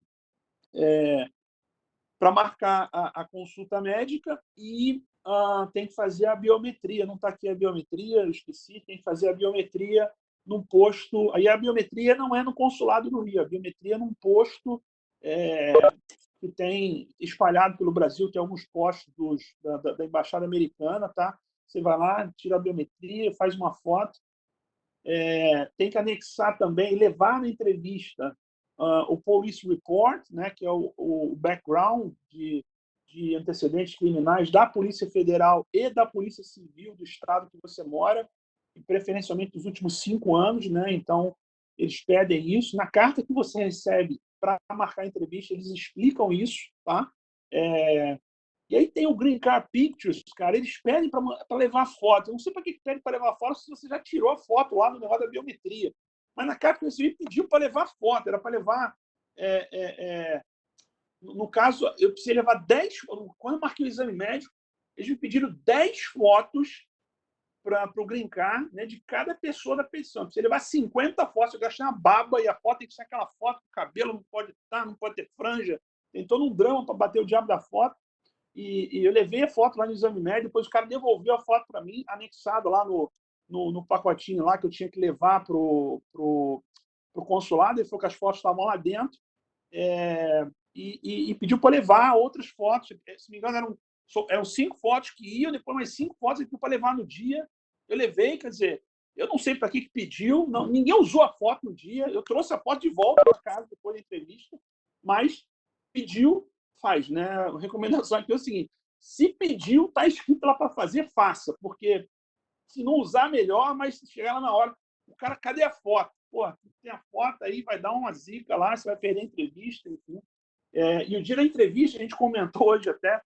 para marcar a consulta médica e tem que fazer a biometria. Não está aqui a biometria, eu esqueci, tem que fazer a biometria num posto. Aí a biometria não é no consulado do Rio, a biometria é num posto que tem espalhado pelo Brasil, tem alguns postos da Embaixada Americana, tá? Você vai lá, tira a biometria, faz uma foto. Tem que anexar também, levar na entrevista o police report, né, que é o background de antecedentes criminais da Polícia Federal e da Polícia Civil do estado que você mora, e preferencialmente dos últimos 5 anos, né? Então, eles pedem isso. Na carta que você recebe para marcar a entrevista, eles explicam isso, tá? E aí tem o Green Card Pictures, cara, eles pedem para levar foto. Eu não sei para que pedem para levar foto se você já tirou a foto lá no negócio da biometria. Mas na carta que eu recebi pediu para levar foto, era para levar. No caso, eu precisei levar 10. Quando eu marquei o exame médico, eles me pediram 10 fotos para o Green Card, né, de cada pessoa da petição. Eu precisei levar 50 fotos, eu gastei uma baba e a foto tem que ser aquela foto, o cabelo não pode estar, não pode ter franja. Tem todo um drama para bater o diabo da foto. E eu levei a foto lá no exame médico, depois o cara devolveu a foto para mim, anexada lá no pacotinho lá que eu tinha que levar para o consulado. Ele falou que as fotos estavam lá dentro e pediu para levar outras fotos. Se não me engano, eram 5 fotos que iam, depois mais 5 fotos ele pediu para levar no dia. Eu levei, quer dizer, eu não sei para que pediu, não, ninguém usou a foto no dia. Eu trouxe a foto de volta para casa depois da entrevista, mas pediu, faz, né? A recomendação aqui é o seguinte: se pediu, está escrito lá para fazer, faça, porque se não usar, melhor, mas se chegar lá na hora, o cara, cadê a foto? Pô, tem a foto aí, vai dar uma zica lá, você vai perder a entrevista, enfim. E o dia da entrevista, a gente comentou hoje até,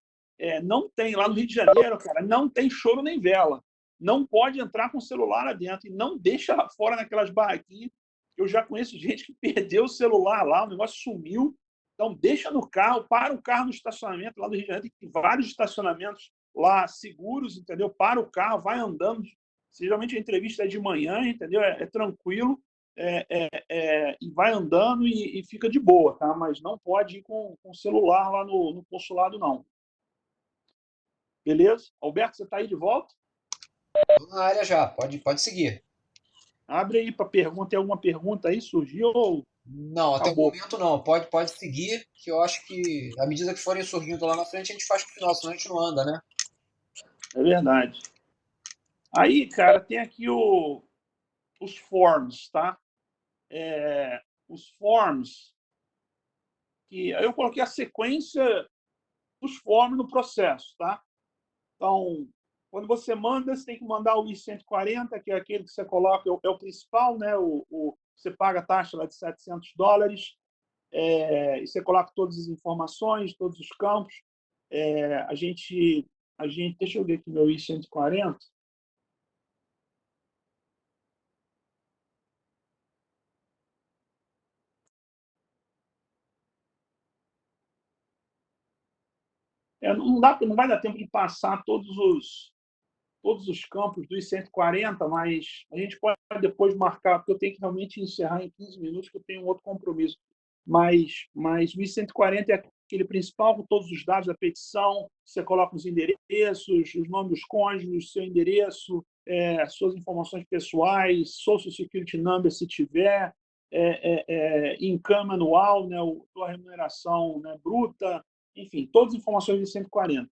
não tem, lá no Rio de Janeiro, cara, não tem choro nem vela. Não pode entrar com o celular lá dentro e não deixa lá fora naquelas barraquinhas. Eu já conheço gente que perdeu o celular lá, o negócio sumiu. Então, deixa no carro, para o carro no estacionamento lá do Rio de Janeiro, tem vários estacionamentos lá seguros, entendeu? Para o carro, vai andando. Geralmente a entrevista é de manhã, entendeu? É tranquilo, e vai andando e fica de boa, tá? Mas não pode ir com o celular lá no consulado, não. Beleza? Alberto, você está aí de volta? Estou na área já, pode seguir. Abre aí para pergunta. Tem alguma pergunta aí? Surgiu ou Não, até o acabou? momento não. Pode seguir, que eu acho que à medida que forem surgindo lá na frente, a gente faz pro final, senão a gente não anda, né? É verdade. Aí, cara, tem aqui os forms, tá? Os forms, que eu coloquei a sequência dos forms no processo, tá? Então, quando você manda, você tem que mandar o I-140, que é aquele que você coloca, é o principal, né? Você paga a taxa lá de $700, e você coloca todas as informações, todos os campos. A gente, deixa eu ver aqui meu I-140. Não vai dar tempo de passar todos os campos dos 140, mas a gente pode depois marcar, porque eu tenho que realmente encerrar em 15 minutos, que eu tenho um outro compromisso. Mas o I-140 é aquele principal, com todos os dados da petição. Você coloca os endereços, os nomes dos cônjuges, seu endereço, suas informações pessoais, Social Security Number, se tiver, income anual, né, a remuneração, né, bruta, enfim, todas as informações de 140.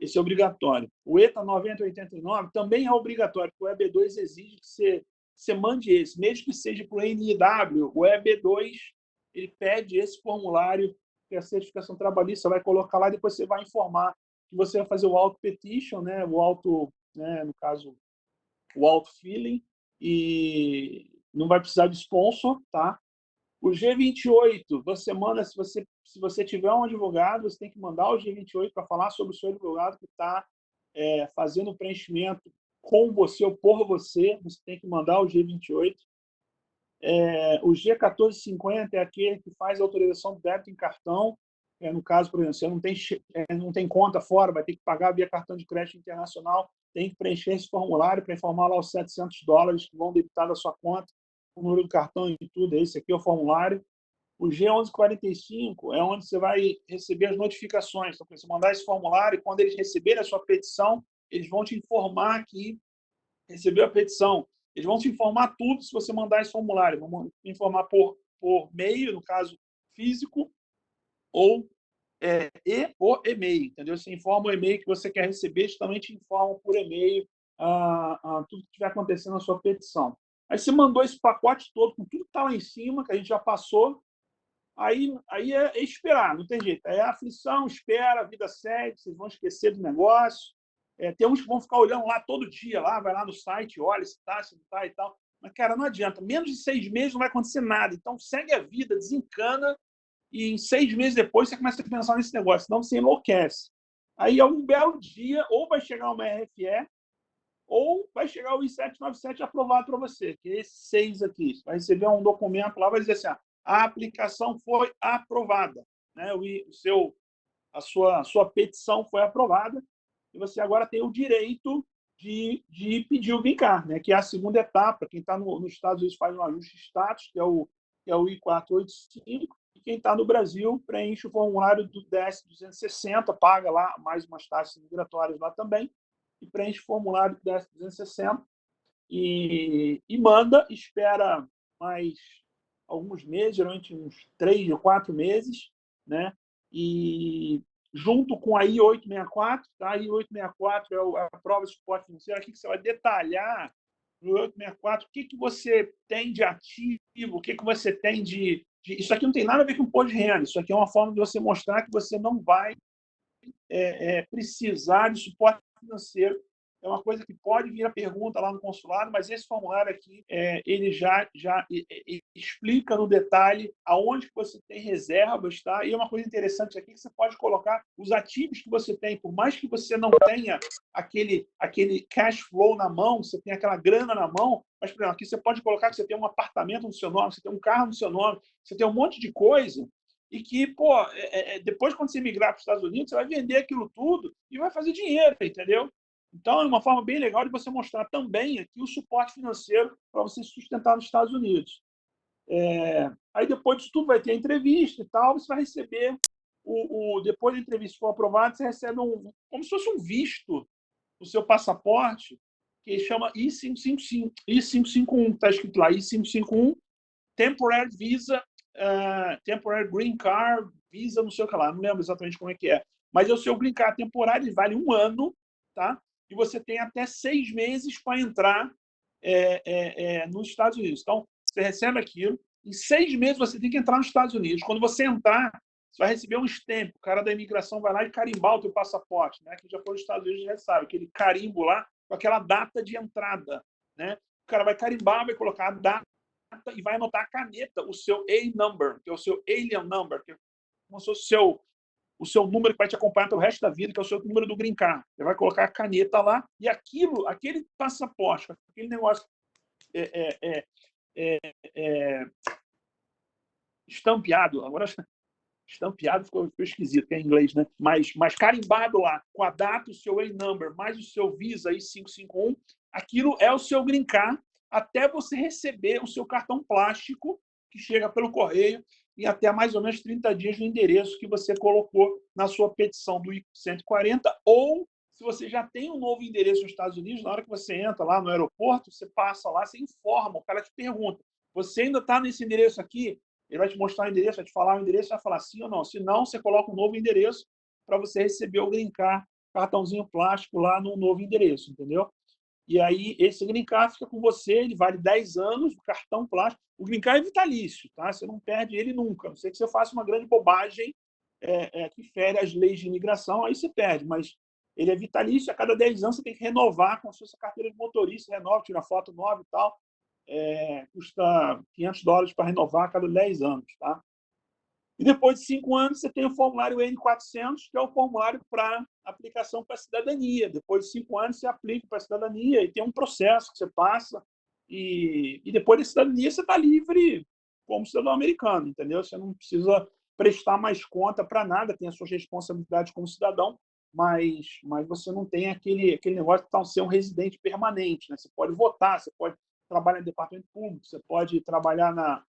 Esse é obrigatório. O ETA 9089 também é obrigatório, porque o EB2 exige que você mande esse, mesmo que seja para o NIW. O EB2 ele pede esse formulário, que é a certificação trabalhista, você vai colocar lá e depois você vai informar que você vai fazer o auto-petition, né, no caso, o auto-filling, e não vai precisar de sponsor, tá? O G28, você manda, se você tiver um advogado, você tem que mandar o G28 para falar sobre o seu advogado que está fazendo o preenchimento com você ou por você, você tem que mandar o G28. O G1450 é aquele que faz a autorização do débito em cartão. No caso, por exemplo, você não tem conta fora, vai ter que pagar via cartão de crédito internacional, tem que preencher esse formulário para informar lá os $700 que vão debitar da sua conta, o número do cartão e tudo. Esse aqui é o formulário. O G1145 é onde você vai receber as notificações. Então, você mandar esse formulário, e quando eles receberem a sua petição, eles vão te informar que recebeu a petição. Eles vão te informar tudo se você mandar esse formulário. Vão informar por e-mail, no caso físico, ou por e-mail, entendeu? Você informa o e-mail que você quer receber, eles também te informam por e-mail tudo que estiver acontecendo na sua petição. Aí você mandou esse pacote todo, com tudo que está lá em cima, que a gente já passou, aí é esperar, não tem jeito. É aflição, espera, a vida segue, vocês vão esquecer do negócio. Tem uns que vão ficar olhando lá todo dia, vai lá no site, olha se está, se não está e tal. Mas, cara, não adianta. Menos de 6 meses não vai acontecer nada. Então, segue a vida, desencana, e em 6 meses depois você começa a pensar nesse negócio, senão você enlouquece. Aí, algum belo dia, ou vai chegar uma RFE, ou vai chegar o I-797 aprovado para você, que é esse 6 aqui. Você vai receber um documento lá, vai dizer assim, a aplicação foi aprovada, né? A sua petição foi aprovada, e você agora tem o direito de pedir o green card, né? Que é a segunda etapa. Quem está nos Estados Unidos faz um ajuste de status, que é o I-485, e quem está no Brasil preenche o formulário do DS-260, paga lá mais umas taxas migratórias lá também, e preenche o formulário do DS-260 e manda, espera mais alguns meses, geralmente uns 3 ou 4 meses, né? E junto com a I-864, tá? A I-864 é a prova de suporte financeiro, aqui que você vai detalhar no I-864 o que você tem de ativo, o que você tem de... Isso aqui não tem nada a ver com imposto de renda, isso aqui é uma forma de você mostrar que você não vai precisar de suporte financeiro. É uma coisa que pode vir a pergunta lá no consulado, mas esse formulário aqui, ele já explica no detalhe aonde que você tem reservas, tá? E é uma coisa interessante aqui que você pode colocar os ativos que você tem, por mais que você não tenha aquele cash flow na mão, você tem aquela grana na mão, mas, por exemplo, aqui você pode colocar que você tem um apartamento no seu nome, você tem um carro no seu nome, você tem um monte de coisa, e que, depois, quando você migrar para os Estados Unidos, você vai vender aquilo tudo e vai fazer dinheiro, entendeu? Então, é uma forma bem legal de você mostrar também aqui o suporte financeiro para você se sustentar nos Estados Unidos. Aí, depois disso tudo, vai ter a entrevista e tal, você vai receber, depois da entrevista, se for aprovado, você recebe como se fosse um visto no seu passaporte, que chama I-551. I-551, está escrito lá, I-551, Temporary Visa, Temporary Green Card, Visa, não sei o que lá, não lembro exatamente como é que é. Mas é o seu Green Card temporário, ele vale 1 ano, tá? E você tem até 6 meses para entrar nos Estados Unidos. Então, você recebe aquilo, em 6 meses você tem que entrar nos Estados Unidos. Quando você entrar, você vai receber um stamp, o cara da imigração vai lá e carimbar o teu passaporte, né? Quem já foi nos Estados Unidos já sabe, aquele carimbo lá com aquela data de entrada, né? O cara vai carimbar, vai colocar a data e vai anotar a caneta, o seu A-number, que é o seu alien number, que é como se fosse o seu número que vai te acompanhar pelo resto da vida, que é o seu número do green card. Você vai colocar a caneta lá e aquele passaporte, aquele negócio estampeado, agora estampeado ficou esquisito, que é em inglês, né? Mas carimbado lá, com a data, o seu A-number, mais o seu Visa I-551, aquilo é o seu green card, até você receber o seu cartão plástico, que chega pelo correio, em até mais ou menos 30 dias no endereço que você colocou na sua petição do I-140, ou se você já tem um novo endereço nos Estados Unidos, na hora que você entra lá no aeroporto, você passa lá, você informa, o cara te pergunta, você ainda está nesse endereço aqui? Ele vai te mostrar o endereço, vai te falar o endereço, vai falar sim ou não. Se não, você coloca um novo endereço para você receber o green card, cartãozinho plástico lá no novo endereço, entendeu? E aí, esse green card fica com você, ele vale 10 anos, o cartão plástico. O green card é vitalício, tá? Você não perde ele nunca. A não ser que você faça uma grande bobagem que fere as leis de imigração, aí você perde. Mas ele é vitalício, a cada 10 anos você tem que renovar com a sua carteira de motorista, renova, tira foto nova e tal. Custa $500 para renovar a cada 10 anos, tá? E depois de 5 anos, você tem o formulário N400, que é o formulário para aplicação para a cidadania. Depois de 5 anos, você aplica para a cidadania e tem um processo que você passa. E depois da cidadania, você está livre como cidadão americano, entendeu? Você não precisa prestar mais conta para nada, tem as suas responsabilidades como cidadão, mas você não tem aquele negócio de ser um residente permanente, né? Você pode votar, você pode trabalhar em departamento público, você pode trabalhar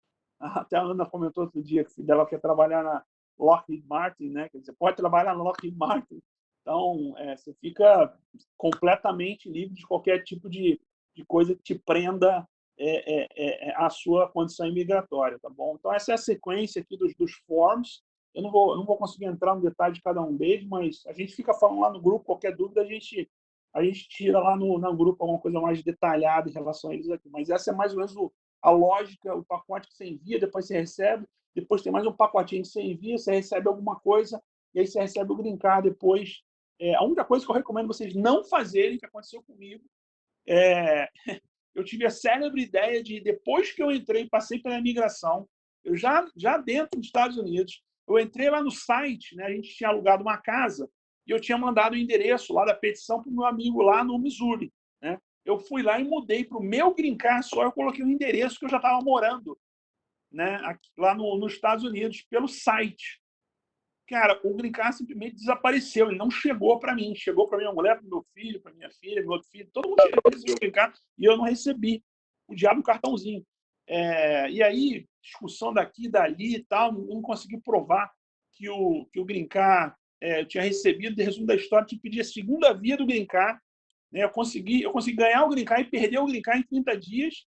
até a Ana comentou outro dia que dela quer trabalhar na Lockheed Martin, né? Quer dizer, pode trabalhar na Lockheed Martin. Então, você fica completamente livre de qualquer tipo de coisa que te prenda a sua condição imigratória, tá bom? Então, essa é a sequência aqui dos forms. Eu não vou conseguir entrar no detalhe de cada um deles, mas a gente fica falando lá no grupo, qualquer dúvida a gente tira lá no grupo alguma coisa mais detalhada em relação a eles aqui. Mas essa é mais ou menos a lógica, o pacote que você envia, depois você recebe, depois tem mais um pacotinho que você envia, você recebe alguma coisa, e aí você recebe o green card depois. A única coisa que eu recomendo vocês não fazerem, que aconteceu comigo, eu tive a célebre ideia de, depois que eu entrei, passei pela imigração, eu já dentro dos Estados Unidos, eu entrei lá no site, né, a gente tinha alugado uma casa, e eu tinha mandado o endereço lá da petição para o meu amigo lá no Missouri, né? Eu fui lá e mudei para o meu green card só, eu coloquei o endereço que eu já estava morando, né, aqui, lá nos Estados Unidos, pelo site. Cara, o green card simplesmente desapareceu, ele não chegou para mim. Chegou para minha mulher, para meu filho, para minha filha, meu outro filho, todo mundo recebeu o green card e eu não recebi o diabo do cartãozinho. E aí, discussão daqui e dali e tal, não consegui provar que o green card eu tinha recebido. De resumo da história, tinha que pedir a segunda via do green card, né? Eu consegui ganhar o green card e perder o green card em 30 dias.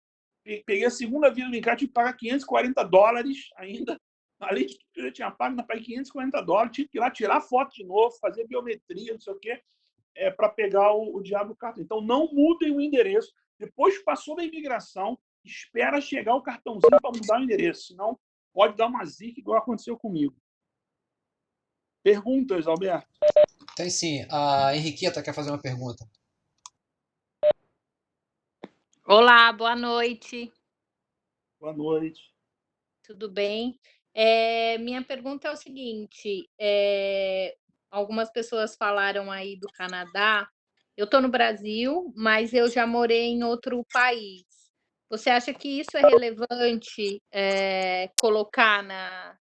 Peguei a segunda via do green card, tive que pagar $540 ainda. Além de tudo que eu já tinha pago, paguei $540, tive que ir lá tirar foto de novo, fazer biometria, não sei o quê, para pegar o diabo do cartão. Então, não mudem o endereço. Depois que passou da imigração, espera chegar o cartãozinho para mudar o endereço, senão pode dar uma zica igual aconteceu comigo. Perguntas, Alberto? Tem sim. A Henriqueta quer fazer uma pergunta. Olá, boa noite. Boa noite. Tudo bem? Minha pergunta é o seguinte: algumas pessoas falaram aí do Canadá. Eu estou no Brasil, mas eu já morei em outro país. Você acha que isso é relevante colocar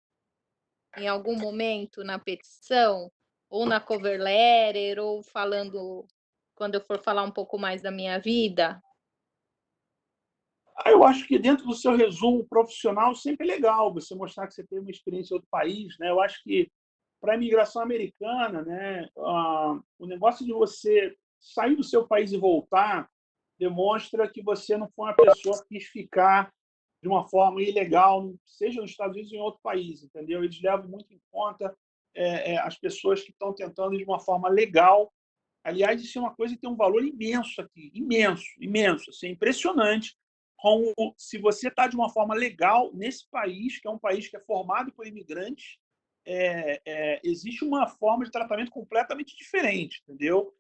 em algum momento na petição, ou na cover letter, ou falando quando eu for falar um pouco mais da minha vida? Eu acho que dentro do seu resumo profissional sempre é legal você mostrar que você teve uma experiência em outro país, né? Eu acho que para a imigração americana, né, o negócio de você sair do seu país e voltar demonstra que você não foi uma pessoa que quis ficar de uma forma ilegal, seja nos Estados Unidos ou em outro país, entendeu? Eles levam muito em conta as pessoas que estão tentando de uma forma legal. Aliás, isso é uma coisa que tem um valor imenso aqui, imenso, imenso, assim, impressionante. Como se você está de uma forma legal nesse país, que é um país que é formado por imigrantes, existe uma forma de tratamento completamente diferente, entendeu?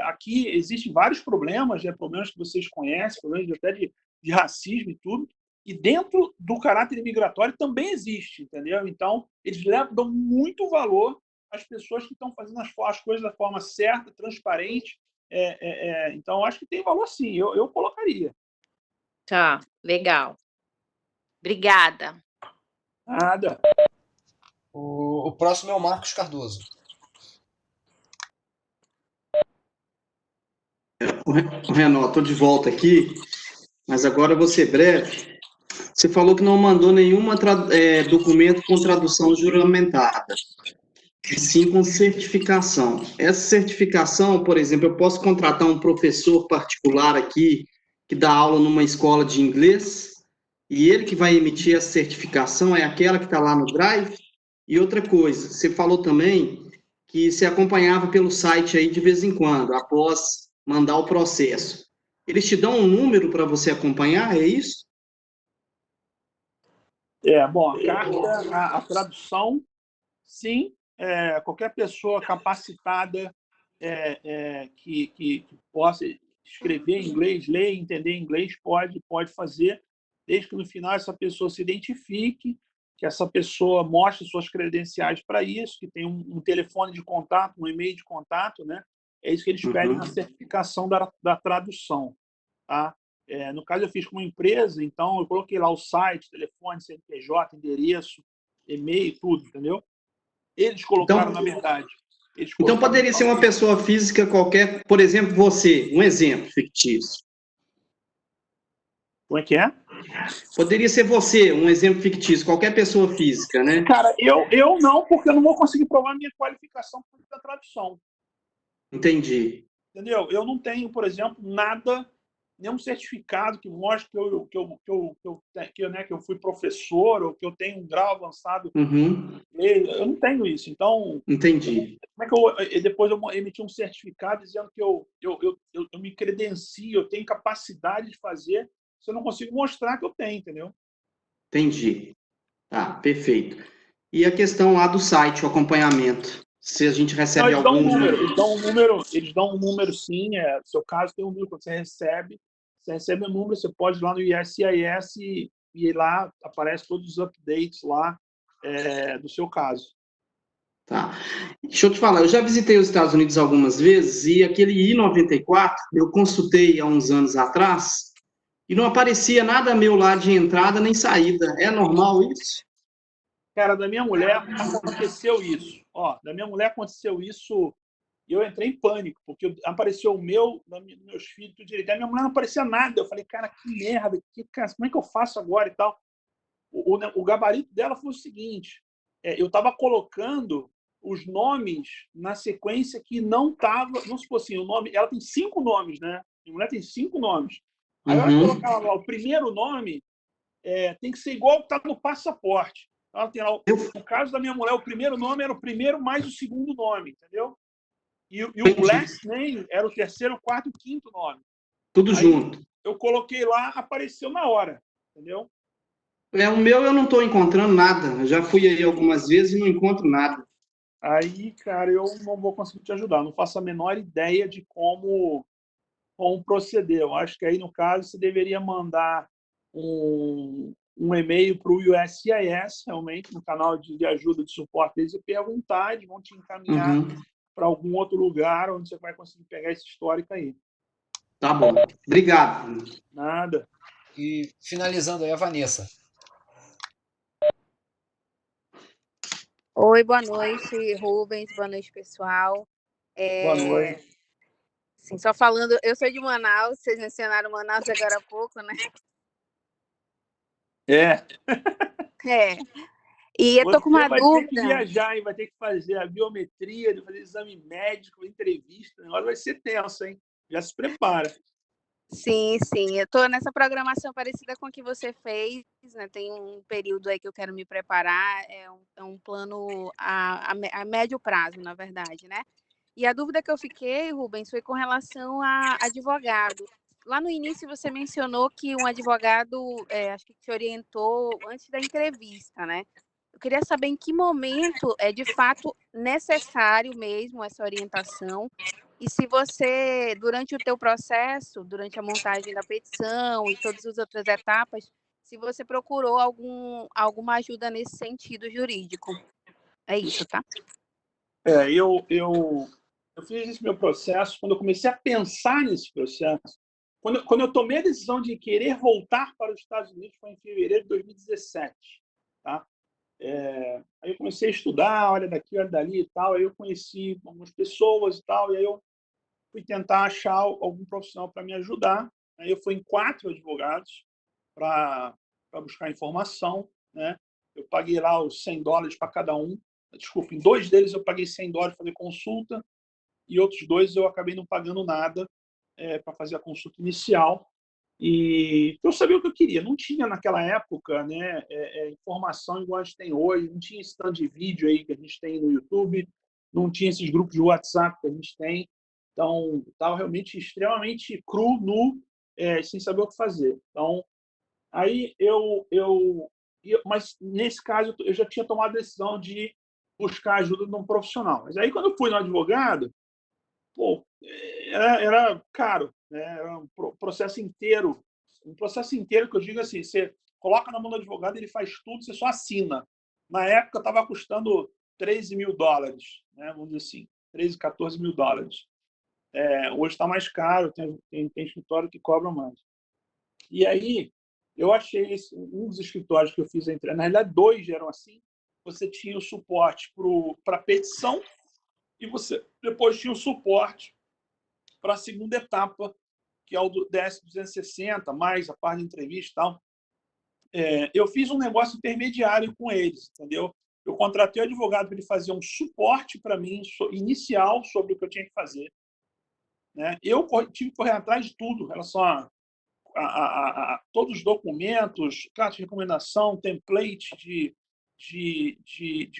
Aqui existem vários problemas, né, problemas que vocês conhecem, problemas até de racismo e tudo, e dentro do caráter imigratório também existe, entendeu? Então, eles dão muito valor às pessoas que estão fazendo as coisas da forma certa, transparente. Então, acho que tem valor sim, eu colocaria. Tá, legal. Obrigada. Nada. O próximo é o Marcos Cardoso. Renan, estou de volta aqui, mas agora eu vou ser breve. Você falou que não mandou nenhum documento com tradução juramentada, e sim com certificação. Essa certificação, por exemplo, eu posso contratar um professor particular aqui que dá aula numa escola de inglês e ele que vai emitir essa certificação é aquela que está lá no Drive? E outra coisa, você falou também que se acompanhava pelo site aí de vez em quando, após mandar o processo. Eles te dão um número para você acompanhar, é isso? Bom, a carta, a tradução, sim, qualquer pessoa capacitada que possa escrever em inglês, ler e entender inglês, pode fazer, desde que no final essa pessoa se identifique que essa pessoa mostre suas credenciais para isso, que tem um telefone de contato, um e-mail de contato, né? É isso que eles pedem na certificação da tradução, tá? No caso, eu fiz com uma empresa, então eu coloquei lá o site, telefone, CNPJ, endereço, e-mail, tudo, entendeu? Eles colocaram, Então, na verdade. Então poderia ser uma pessoa física qualquer, por exemplo, você, um exemplo fictício. Como é que é? Poderia ser você, um exemplo fictício, qualquer pessoa física, né? Cara, eu não, porque eu não vou conseguir provar minha qualificação da tradução. Entendi. Entendeu? Eu não tenho, por exemplo, nada, nenhum certificado que mostre que eu fui professor ou que eu tenho um grau avançado. Eu não tenho isso. Então, entendi. Como é que depois eu emiti um certificado dizendo que eu me credencio, eu tenho capacidade de fazer, se eu não consigo mostrar que eu tenho, entendeu? Entendi. Tá, perfeito. E a questão lá do site, o acompanhamento. Se a gente recebe Eles dão um algum... número, eles dão um número sim, no seu caso tem um número, quando você recebe um número, você pode ir lá no USCIS e lá aparece todos os updates lá do seu caso. Tá. Deixa eu te falar, eu já visitei os Estados Unidos algumas vezes e aquele I-94 eu consultei há uns anos atrás e não aparecia nada meu lá de entrada nem saída. É normal isso? Cara, da minha mulher aconteceu isso. Da minha mulher aconteceu isso e eu entrei em pânico, porque apareceu o meus filhos, tudo direito. A minha mulher não aparecia nada. Eu falei, cara, que merda, como é que eu faço agora e tal? O gabarito dela foi o seguinte, eu estava colocando os nomes na sequência que não estava, vamos supor assim, o nome, ela tem 5 nomes, né? Minha mulher tem 5 nomes. Aí ela colocava lá, o primeiro nome tem que ser igual que está no passaporte. Ela tem lá, no caso da minha mulher, o primeiro nome era o primeiro mais o segundo nome, entendeu? E o last name era o terceiro, quarto e quinto nome. Tudo junto. Eu coloquei lá, apareceu na hora, entendeu? O meu eu não estou encontrando nada. Eu já fui aí algumas vezes e não encontro nada. Aí, cara, eu não vou conseguir te ajudar. Não faço a menor ideia de como proceder. Eu acho que aí, no caso, você deveria mandar um e-mail para o USCIS, realmente, no canal de ajuda de suporte deles, e perguntar, eles vão te encaminhar para algum outro lugar onde você vai conseguir pegar esse histórico aí. Tá bom. Obrigado. Nada. E finalizando aí, a Vanessa. Oi, boa noite, Rubens, boa noite, pessoal. Boa noite. Assim, só falando, eu sou de Manaus, vocês mencionaram Manaus agora há pouco, né? E eu tô com uma dúvida. Vai ter que viajar, hein? Vai ter que fazer a biometria, fazer exame médico, entrevista. O negócio vai ser tenso, hein? Já se prepara. Sim, eu estou nessa programação parecida com a que você fez, né? Tem um período aí que eu quero me preparar, é um plano a médio prazo, na verdade, né? E a dúvida que eu fiquei, Rubens, foi com relação a advogado. Lá no início você mencionou que um advogado, acho que te orientou antes da entrevista, né? Eu queria saber em que momento é de fato necessário mesmo essa orientação. E se você, durante o teu processo, durante a montagem da petição e todas as outras etapas, se você procurou alguma ajuda nesse sentido jurídico. É isso, tá? Eu fiz esse meu processo, quando eu comecei a pensar nesse processo, quando eu tomei a decisão de querer voltar para os Estados Unidos, foi em fevereiro de 2017, tá? Aí eu comecei a estudar, olha daqui, olha dali e tal, aí eu conheci algumas pessoas e tal, e aí eu fui tentar achar algum profissional para me ajudar. Aí eu fui em 4 advogados para buscar informação, né? Eu paguei lá os $100 para cada um. Desculpa, em 2 deles eu paguei $100 para fazer consulta e outros 2 eu acabei não pagando nada para fazer a consulta inicial. E eu sabia o que eu queria. Não tinha naquela época, né, informação igual a gente tem hoje, não tinha esse tanto de vídeo aí que a gente tem no YouTube, não tinha esses grupos de WhatsApp que a gente tem. Então, estava realmente extremamente cru, nu, sem saber o que fazer. Então, aí mas nesse caso eu já tinha tomado a decisão de buscar ajuda de um profissional. Mas aí quando eu fui no advogado, era caro, né? Era um processo inteiro que eu digo assim, você coloca na mão do advogado, ele faz tudo, você só assina. Na época estava custando $13 mil, né? Vamos dizer assim, 13, 14 mil dólares. Hoje está mais caro, tem escritório que cobra mais. E aí, eu achei um dos escritórios que eu fiz a entrega, na realidade, 2 eram assim. Você tinha o suporte para petição e você depois tinha o suporte para a segunda etapa, que é o do DS-260, mais a parte de entrevista e tal. Eu fiz um negócio intermediário com eles, entendeu? Eu contratei o advogado para ele fazer um suporte para mim, inicial, sobre o que eu tinha que fazer, né? Eu tive que correr atrás de tudo, em relação a todos os documentos, carta de recomendação, template de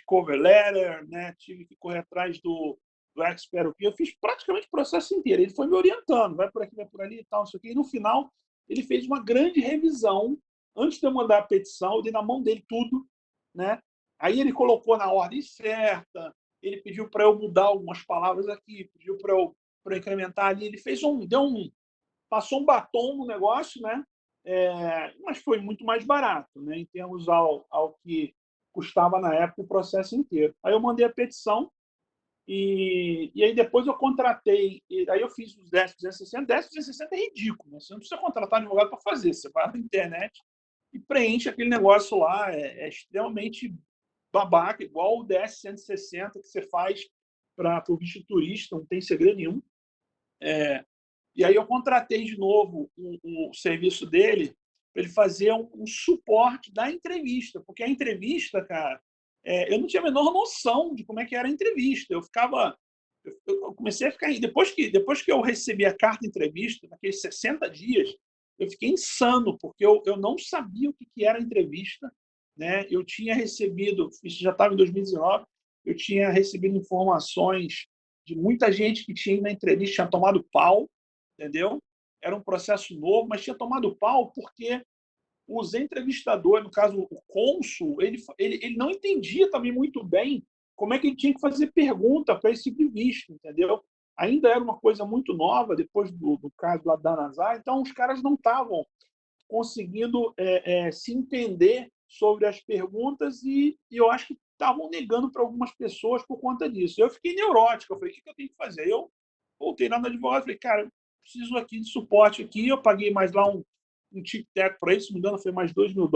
cover letter, né? Tive que correr atrás do expert opinion. Eu fiz praticamente o processo inteiro. Ele foi me orientando, vai por aqui, vai por ali e tal, isso aqui. E no final, ele fez uma grande revisão. Antes de eu mandar a petição, eu dei na mão dele tudo, né? Aí ele colocou na ordem certa, ele pediu para eu mudar algumas palavras aqui, pediu para eu incrementar ali. Ele fez passou um batom no negócio, né? Mas foi muito mais barato, né? Em termos ao que custava na época o processo inteiro. Aí eu mandei a petição e aí depois eu contratei, aí eu fiz os 10.260. 10.260 é ridículo, né? Você não precisa contratar um advogado para fazer, você vai na internet e preenche aquele negócio lá, é extremamente babaca, igual o DS-160 que você faz para o visto turista, não tem segredo nenhum. E aí eu contratei de novo o serviço dele para ele fazer um suporte da entrevista, porque a entrevista, cara, eu não tinha a menor noção de como é que era a entrevista. Eu comecei a ficar... Depois que eu recebi a carta de entrevista, naqueles 60 dias, eu fiquei insano, porque eu não sabia o que era a entrevista, né? Eu tinha recebido, isso já estava em 2019, eu tinha recebido informações de muita gente que tinha ido na entrevista, tinha tomado pau, entendeu? Era um processo novo, mas tinha tomado pau porque os entrevistadores, no caso o cônsul, ele não entendia também muito bem como é que ele tinha que fazer pergunta para esse tipo de visto, entendeu? Ainda era uma coisa muito nova, depois do caso lá da NASA, então os caras não estavam conseguindo se entender sobre as perguntas e eu acho que estavam negando para algumas pessoas por conta disso. Eu fiquei neurótico, eu falei, o que eu tenho que fazer? Eu voltei lá no advogado, falei, cara, preciso aqui de suporte aqui, eu paguei mais lá um tic-tac para ele, se não me engano, foi mais $2 mil.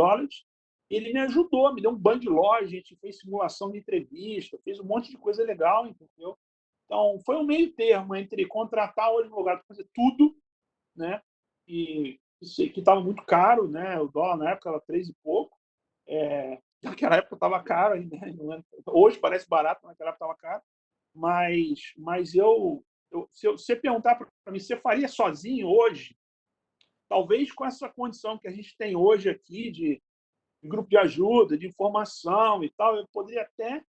Ele me ajudou, me deu um banho de loja, a gente fez simulação de entrevista, fez um monte de coisa legal, entendeu? Então, foi um meio termo entre contratar o advogado para fazer tudo, né? E que estava muito caro, né? O dólar na época era 3 e pouco. Naquela época estava caro ainda, né? Hoje parece barato, naquela época estava caro. Mas se você perguntar para mim, você faria sozinho hoje? Talvez com essa condição que a gente tem hoje aqui de grupo de ajuda, de informação e tal, eu poderia até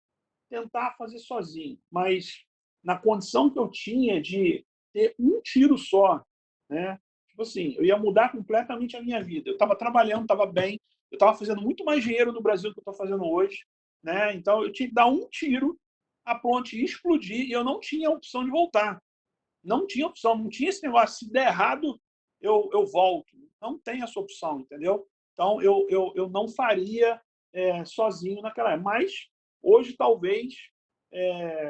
tentar fazer sozinho, mas na condição que eu tinha de ter um tiro só, né? Tipo assim, eu ia mudar completamente a minha vida. Eu estava trabalhando, estava bem, eu estava fazendo muito mais dinheiro no Brasil do que eu estou fazendo hoje, né? Então eu tinha que dar um tiro, a ponte ia explodir e eu não tinha opção de voltar. Não tinha opção, não tinha esse negócio, se der errado, eu volto. Não tem essa opção, entendeu? Então, eu não faria sozinho naquela época. Mas, hoje, talvez,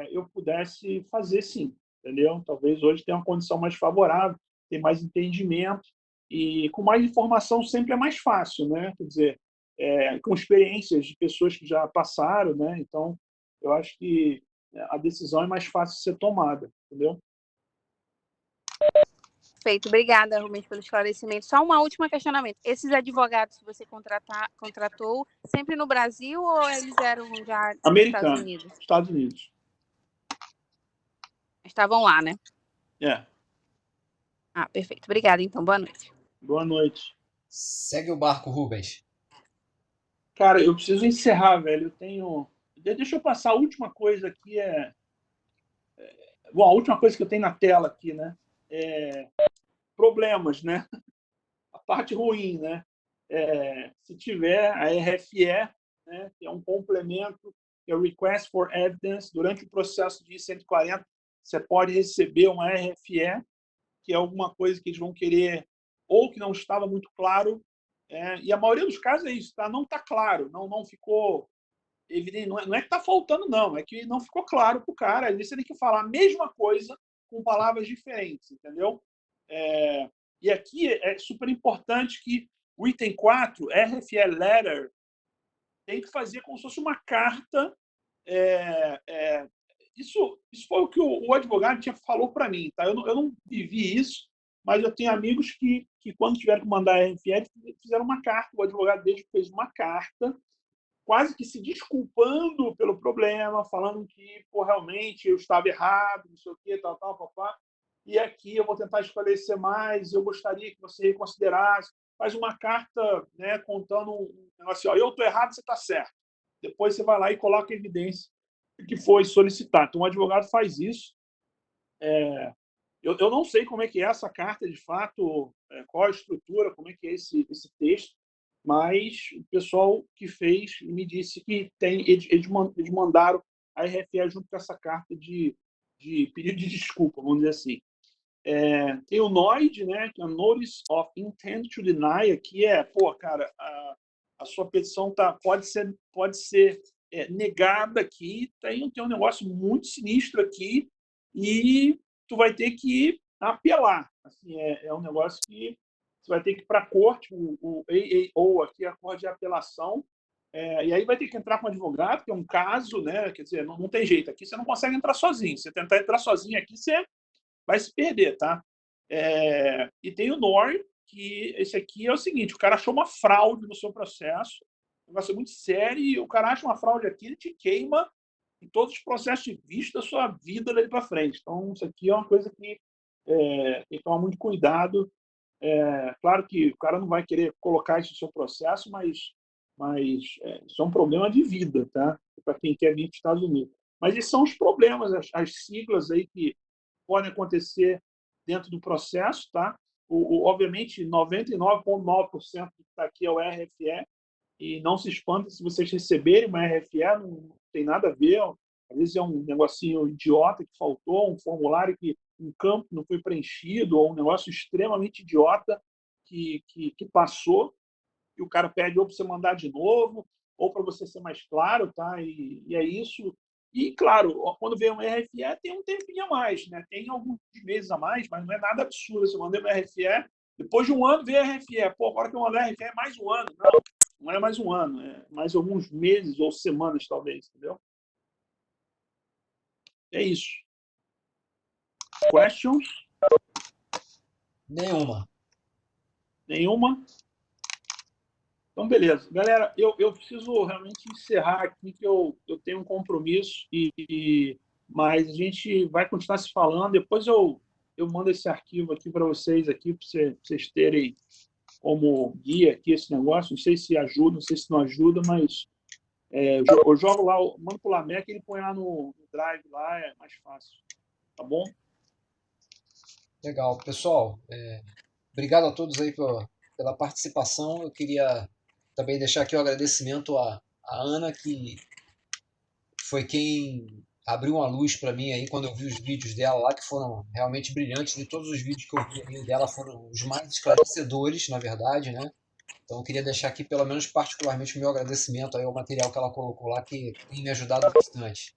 eu pudesse fazer sim, entendeu? Talvez hoje tenha uma condição mais favorável, tem mais entendimento, e com mais informação sempre é mais fácil, né? Quer dizer, com experiências de pessoas que já passaram, né? Então, eu acho que a decisão é mais fácil de ser tomada, entendeu? Perfeito, obrigada, Rubens, pelo esclarecimento. Só um último questionamento. Esses advogados que você contratou, sempre no Brasil ou eles eram já dos Estados Unidos? Estados Unidos. Estavam lá, né? Perfeito. Obrigada, então. Boa noite. Boa noite. Segue o barco, Rubens. Cara, eu preciso encerrar, velho. Deixa eu passar a última coisa aqui. Bom, a última coisa que eu tenho na tela aqui, né? Problemas, né? A parte ruim, né? Se tiver a RFE, né? Que é um complemento, que é o Request for Evidence, durante o processo de I-140, você pode receber uma RFE, que é alguma coisa que eles vão querer, ou que não estava muito claro, E a maioria dos casos é isso, tá? Não está claro, não ficou evidente. Não é que está faltando, não, é que não ficou claro para o cara. Às vezes você tem que falar a mesma coisa com palavras diferentes, entendeu? E aqui é super importante que o item 4, RFE Letter, tem que fazer como se fosse uma carta. Isso foi o que o advogado falou para mim, tá? Eu não vivi isso, mas eu tenho amigos que quando tiveram que mandar a RFE, fizeram uma carta. O advogado deles fez uma carta, quase que se desculpando pelo problema, falando que, realmente eu estava errado, não sei o quê, tal, papá. E aqui eu vou tentar esclarecer mais, eu gostaria que você reconsiderasse. Faz uma carta, né, contando um negócio, eu estou errado, você está certo. Depois você vai lá e coloca a evidência que foi solicitado. Então, o advogado faz isso. Eu não sei como é que é essa carta, de fato, qual a estrutura, como é que é esse texto, mas o pessoal que fez me disse que eles mandaram a RFE junto com essa carta de pedido de desculpa, vamos dizer assim. Tem o NOID, né, que é Notice of Intent to Deny, aqui cara, a sua petição pode ser negada aqui, tem um negócio muito sinistro aqui e tu vai ter que apelar. Assim, é um negócio que você vai ter que ir para a corte, o AAO, aqui, a corte de apelação, e aí vai ter que entrar com um advogado, que é um caso, né? Quer dizer, não tem jeito. Aqui você não consegue entrar sozinho. Se você tentar entrar sozinho aqui, você vai se perder, tá? E tem o NOR, que esse aqui é o seguinte, o cara achou uma fraude no seu processo, um negócio muito sério, e o cara acha uma fraude aqui, ele te queima em todos os processos de vista da sua vida daí para frente. Então, isso aqui é uma coisa que tem que tomar muito cuidado. Claro que o cara não vai querer colocar isso no seu processo, mas isso é um problema de vida, tá? Para quem quer vir para os Estados Unidos. Mas esses são os problemas, as siglas aí que podem acontecer dentro do processo, tá? Obviamente, 99,9% que está aqui é o RFE, e não se espanta se vocês receberem uma RFE, não tem nada a ver. Às vezes é um negocinho idiota que faltou, um formulário que um campo não foi preenchido, ou um negócio extremamente idiota que passou, e o cara pede ou para você mandar de novo, ou para você ser mais claro, tá? E é isso. E, claro, quando vem um RFE, tem um tempinho a mais, né? Tem alguns meses a mais, mas não é nada absurdo. Você mandei um RFE, depois de um ano vem a RFE. Agora que eu mandei RFE é mais um ano. Não é mais um ano, é mais alguns meses ou semanas, talvez, entendeu? É isso. Questions? Nenhuma. Nenhuma? Então, beleza. Galera, eu preciso realmente encerrar aqui, que eu tenho um compromisso, mas a gente vai continuar se falando. Depois eu mando esse arquivo aqui para vocês, aqui, para vocês terem como guia aqui esse negócio. Não sei se ajuda, não sei se não ajuda, mas eu jogo lá, mando para o Lameca, ele põe lá no Drive, lá é mais fácil. Tá bom? Legal. Pessoal, obrigado a todos aí pela participação. Eu queria também deixar aqui o agradecimento à Ana, que foi quem abriu uma luz para mim aí quando eu vi os vídeos dela lá, que foram realmente brilhantes. De todos os vídeos que eu vi aí dela, foram os mais esclarecedores, na verdade, né? Então eu queria deixar aqui, pelo menos particularmente, o meu agradecimento aí ao material que ela colocou lá, que tem me ajudado bastante.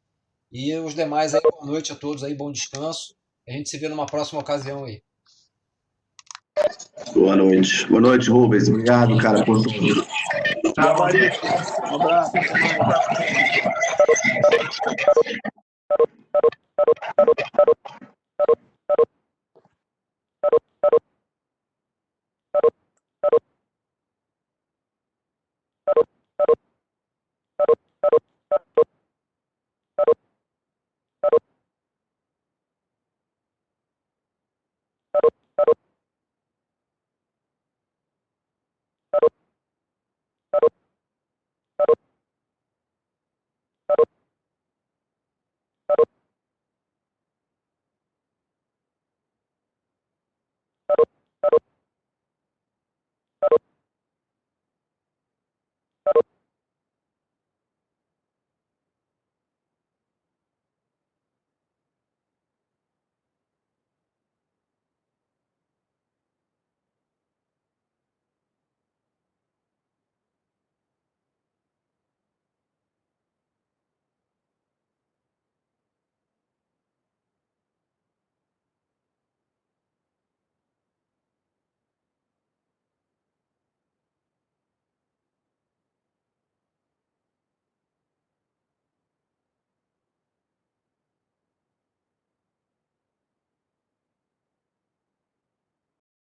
E os demais aí, boa noite a todos aí, bom descanso. A gente se vê numa próxima ocasião aí. Boa noite. Boa noite, Rubens. Obrigado, cara, por tudo. Tchau, Maria. Um abraço. Até mais.